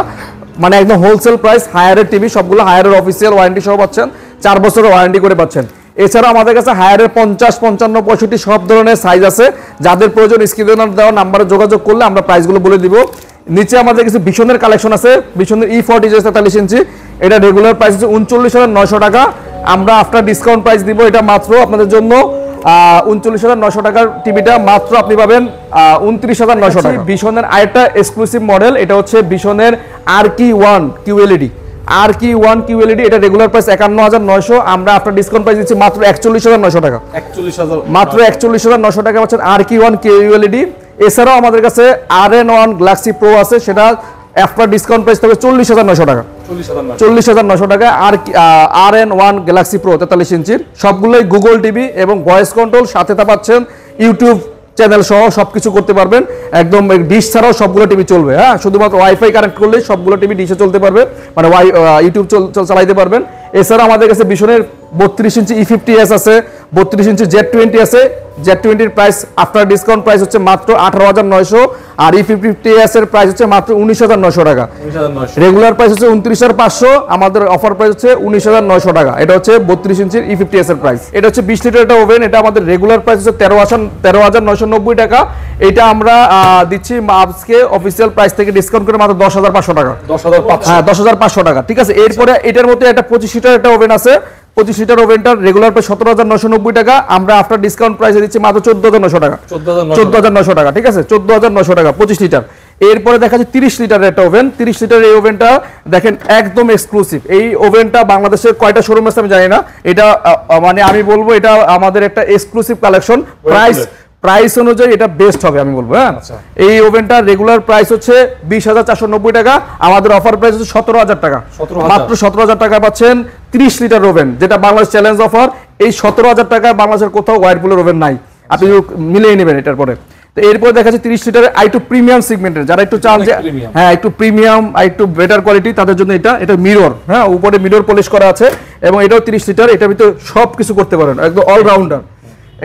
Speaker 1: মানে একদম হোলসেল প্রাইস। হায়ারের টিভি সবগুলো হায়ারের অফিসিয়াল ওয়ারেন্টি সহ পাচ্ছেন, 4 বছরের ওয়ারেন্টি করে পাচ্ছেন। এছাড়াও আমাদের কাছে হায়ারের 50, 55, 65 সব ধরনের সাইজ আছে। যাদের প্রয়োজন স্ক্রিনে দেওয়া নাম্বারে যোগাযোগ করলে আমরা প্রাইসগুলো বলে দিব। নিচে আমাদের কিছু বিশনের কালেকশন আছে, বিশনের E40 43 ইঞ্চি। এটা রেগুলার প্রাইস হচ্ছে 39,900 টাকা। আমরা আফটার ডিসকাউন্ট প্রাইস দিব এটা মাত্র আপনাদের জন্য 39,900 টাকার টিভিটা মাত্র আপনি পাবেন 29,900 টাকা। বিশনের আরেকটা এক্সক্লুসিভ মডেল, এটা হচ্ছে বিশনের RK1 QLED। RK1 QLED এটা রেগুলার প্রাইস 51,900, আমরা আফটার ডিসকাউন্ট প্রাইস দিচ্ছি মাত্র 41,900 টাকা। মাত্র 41,900 টাকা পাচ্ছেন RK1 QLED। এছাড়াও আমাদের কাছে RN1 Galaxy Pro আছে, সেটা আফটার ডিসকাউন্ট প্রাইস থাকবে 40,900 টাকা। 40,900 টাকা। আর RN1 Galaxy Pro 43 ইঞ্চির সবগুলোই গুগল টিভি এবং ভয়েস কন্ট্রোল, সাথে তা পাচ্ছেন ইউটিউব চ্যানেল সহ সবকিছু করতে পারবেন। একদম ডিশ ছাড়াও সবগুলো টিভি চলবে। হ্যাঁ, শুধুমাত্র ওয়াইফাই কানেক্ট করলেই সবগুলো টিভি ডিশে চলতে পারবে, মানে ইউটিউব চালাইতে পারবেন। এছাড়া আমাদের কাছে বিশনের 32 ইঞ্চি E50s আছে, 32 ইঞ্চি Z20 আছে। Z20 price after discount price হচ্ছে মাত্র 18,900, আর E50s এর প্রাইস হচ্ছে মাত্র 19,900 টাকা। রেগুলার প্রাইস হচ্ছে 29,500, আমাদের অফার প্রাইস হচ্ছে 19,900 টাকা। এটা হচ্ছে 32 ইঞ্চির E50s এর প্রাইস। এটা হচ্ছে 20 লিটার একটা ওভেন, এটা আমাদের রেগুলার প্রাইস হচ্ছে 13,990 টাকা। এটা আমরা দিচ্ছি আজকে অফিসিয়াল প্রাইস থেকে ডিসকাউন্ট করে মাত্র 10,500 টাকা। 10,500, হ্যাঁ 10,500 টাকা। ঠিক আছে, এরপরে এটার মধ্যে একটা 25 লিটার একটা ওভেন আছে। 25 লিটার ওভেনটার রেগুলার প্রাইস 17,990 টাকা। আমরা আফটার ডিসকাউন্ট প্রাইসে দিচ্ছি মাত্র 14,900 টাকা। 14,900 টাকা। ঠিক আছে, 14,900 টাকা 25 লিটার। এরপরে দেখা যাচ্ছে 30 লিটারের একটা ওভেন। 30 লিটারের এই ওভেনটা দেখেন একদম এক্সক্লুসিভ। এই ওভেনটা বাংলাদেশের কয়টা শোরুম আছে আমি জানি না, এটা মানে আমি বলবো এটা আমাদের একটা এক্সক্লুসিভ কালেকশন। প্রাইস অনুযায়ী এটা বেস্ট হবে আমি বলবো। হ্যাঁ, এই ওভেনটার রেগুলার প্রাইস হচ্ছে 20,490 টাকা। আমাদের অফার প্রাইস হচ্ছে 17,000 টাকা। মাত্র 17,000 টাকা পাচ্ছেন 30 লিটার ওভেন, যেটা বাংলাদেশ চ্যালেঞ্জ অফার। এই 17,000 টাকায় বাংলাদেশের কোথাও ওয়ারপুলের ওভেন নাই, আপনি মিলিয়ে নেবেন এটার পরে। তো এরপর দেখা যাচ্ছে 30 লিটারের একটু প্রিমিয়াম সেগমেন্টের, যারা একটু চান যে
Speaker 2: premium।
Speaker 1: হ্যাঁ একটু প্রিমিয়াম একটু বেটার কোয়ালিটি, তাদের জন্য এটা মিরর, হ্যাঁ উপরে মিরর পলিশ করা আছে, এবং এটাও 30 লিটার। এটার ভিতরে সব কিছু করতে পারেন, একদম অলরাউন্ডার,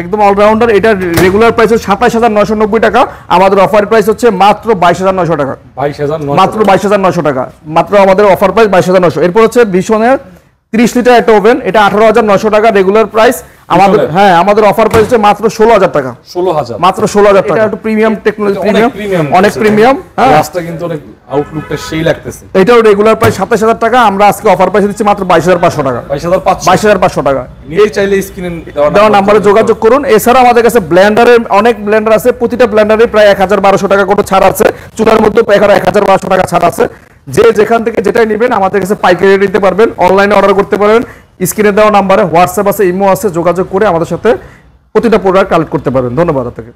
Speaker 1: একদম অলরাউন্ডার। এটা রেগুলার প্রাইস হচ্ছে 27,990 টাকা, আমাদের অফার প্রাইস হচ্ছে মাত্র 22,900 টাকা,
Speaker 2: 22,900
Speaker 1: মাত্র 22,900 টাকা, মাত্র আমাদের অফার প্রাইস 22,900। এরপর হচ্ছে ভীষণের 30 লিটার একটা ওভেন, এটা 18,900 টাকা রেগুলার প্রাইস আমাদের। হ্যাঁ আমাদের অফার প্রাইস হচ্ছে মাত্র 16,000 টাকা,
Speaker 2: 16,000
Speaker 1: মাত্র 16,000 টাকা। একটু প্রিমিয়াম টেকনোলজি, অনেক প্রিমিয়াম। হ্যাঁ
Speaker 2: গ্লাসটা কিন্তু অনেক আউটলুকটা সেই লাগতেছে।
Speaker 1: এটাও রেগুলার প্রাইস 27,000 টাকা, আমরা আজকে অফার প্রাইস দিচ্ছি মাত্র 22,500 টাকা,
Speaker 2: 22,500
Speaker 1: 22,500 টাকা।
Speaker 2: নিতে চাইলে স্ক্রিনে
Speaker 1: দেওয়া নাম্বারে যোগাযোগ করুন। এছাড়া আমাদের কাছে ব্লেন্ডারের অনেক ব্লেন্ডার আছে, প্রতিটা ব্লেন্ডারে প্রায় 1,000-1,200 টাকা করে ছাড় আছে, চুলার মধ্যে 1,000-1,200 টাকা ছাড় আছে। যে যেখান থেকে যেটাই নেবেন আমাদের কাছে পাইকারি নিতে পারবেন, অনলাইনে অর্ডার করতে পারবেন। স্ক্রিনে দেওয়া নাম্বারে হোয়াটসঅ্যাপ আছে, ইমো আছে, যোগাযোগ করে আমাদের সাথে প্রতিটা প্রোডাক্ট কালেক্ট করতে পারবেন। ধন্যবাদ আপনাকে।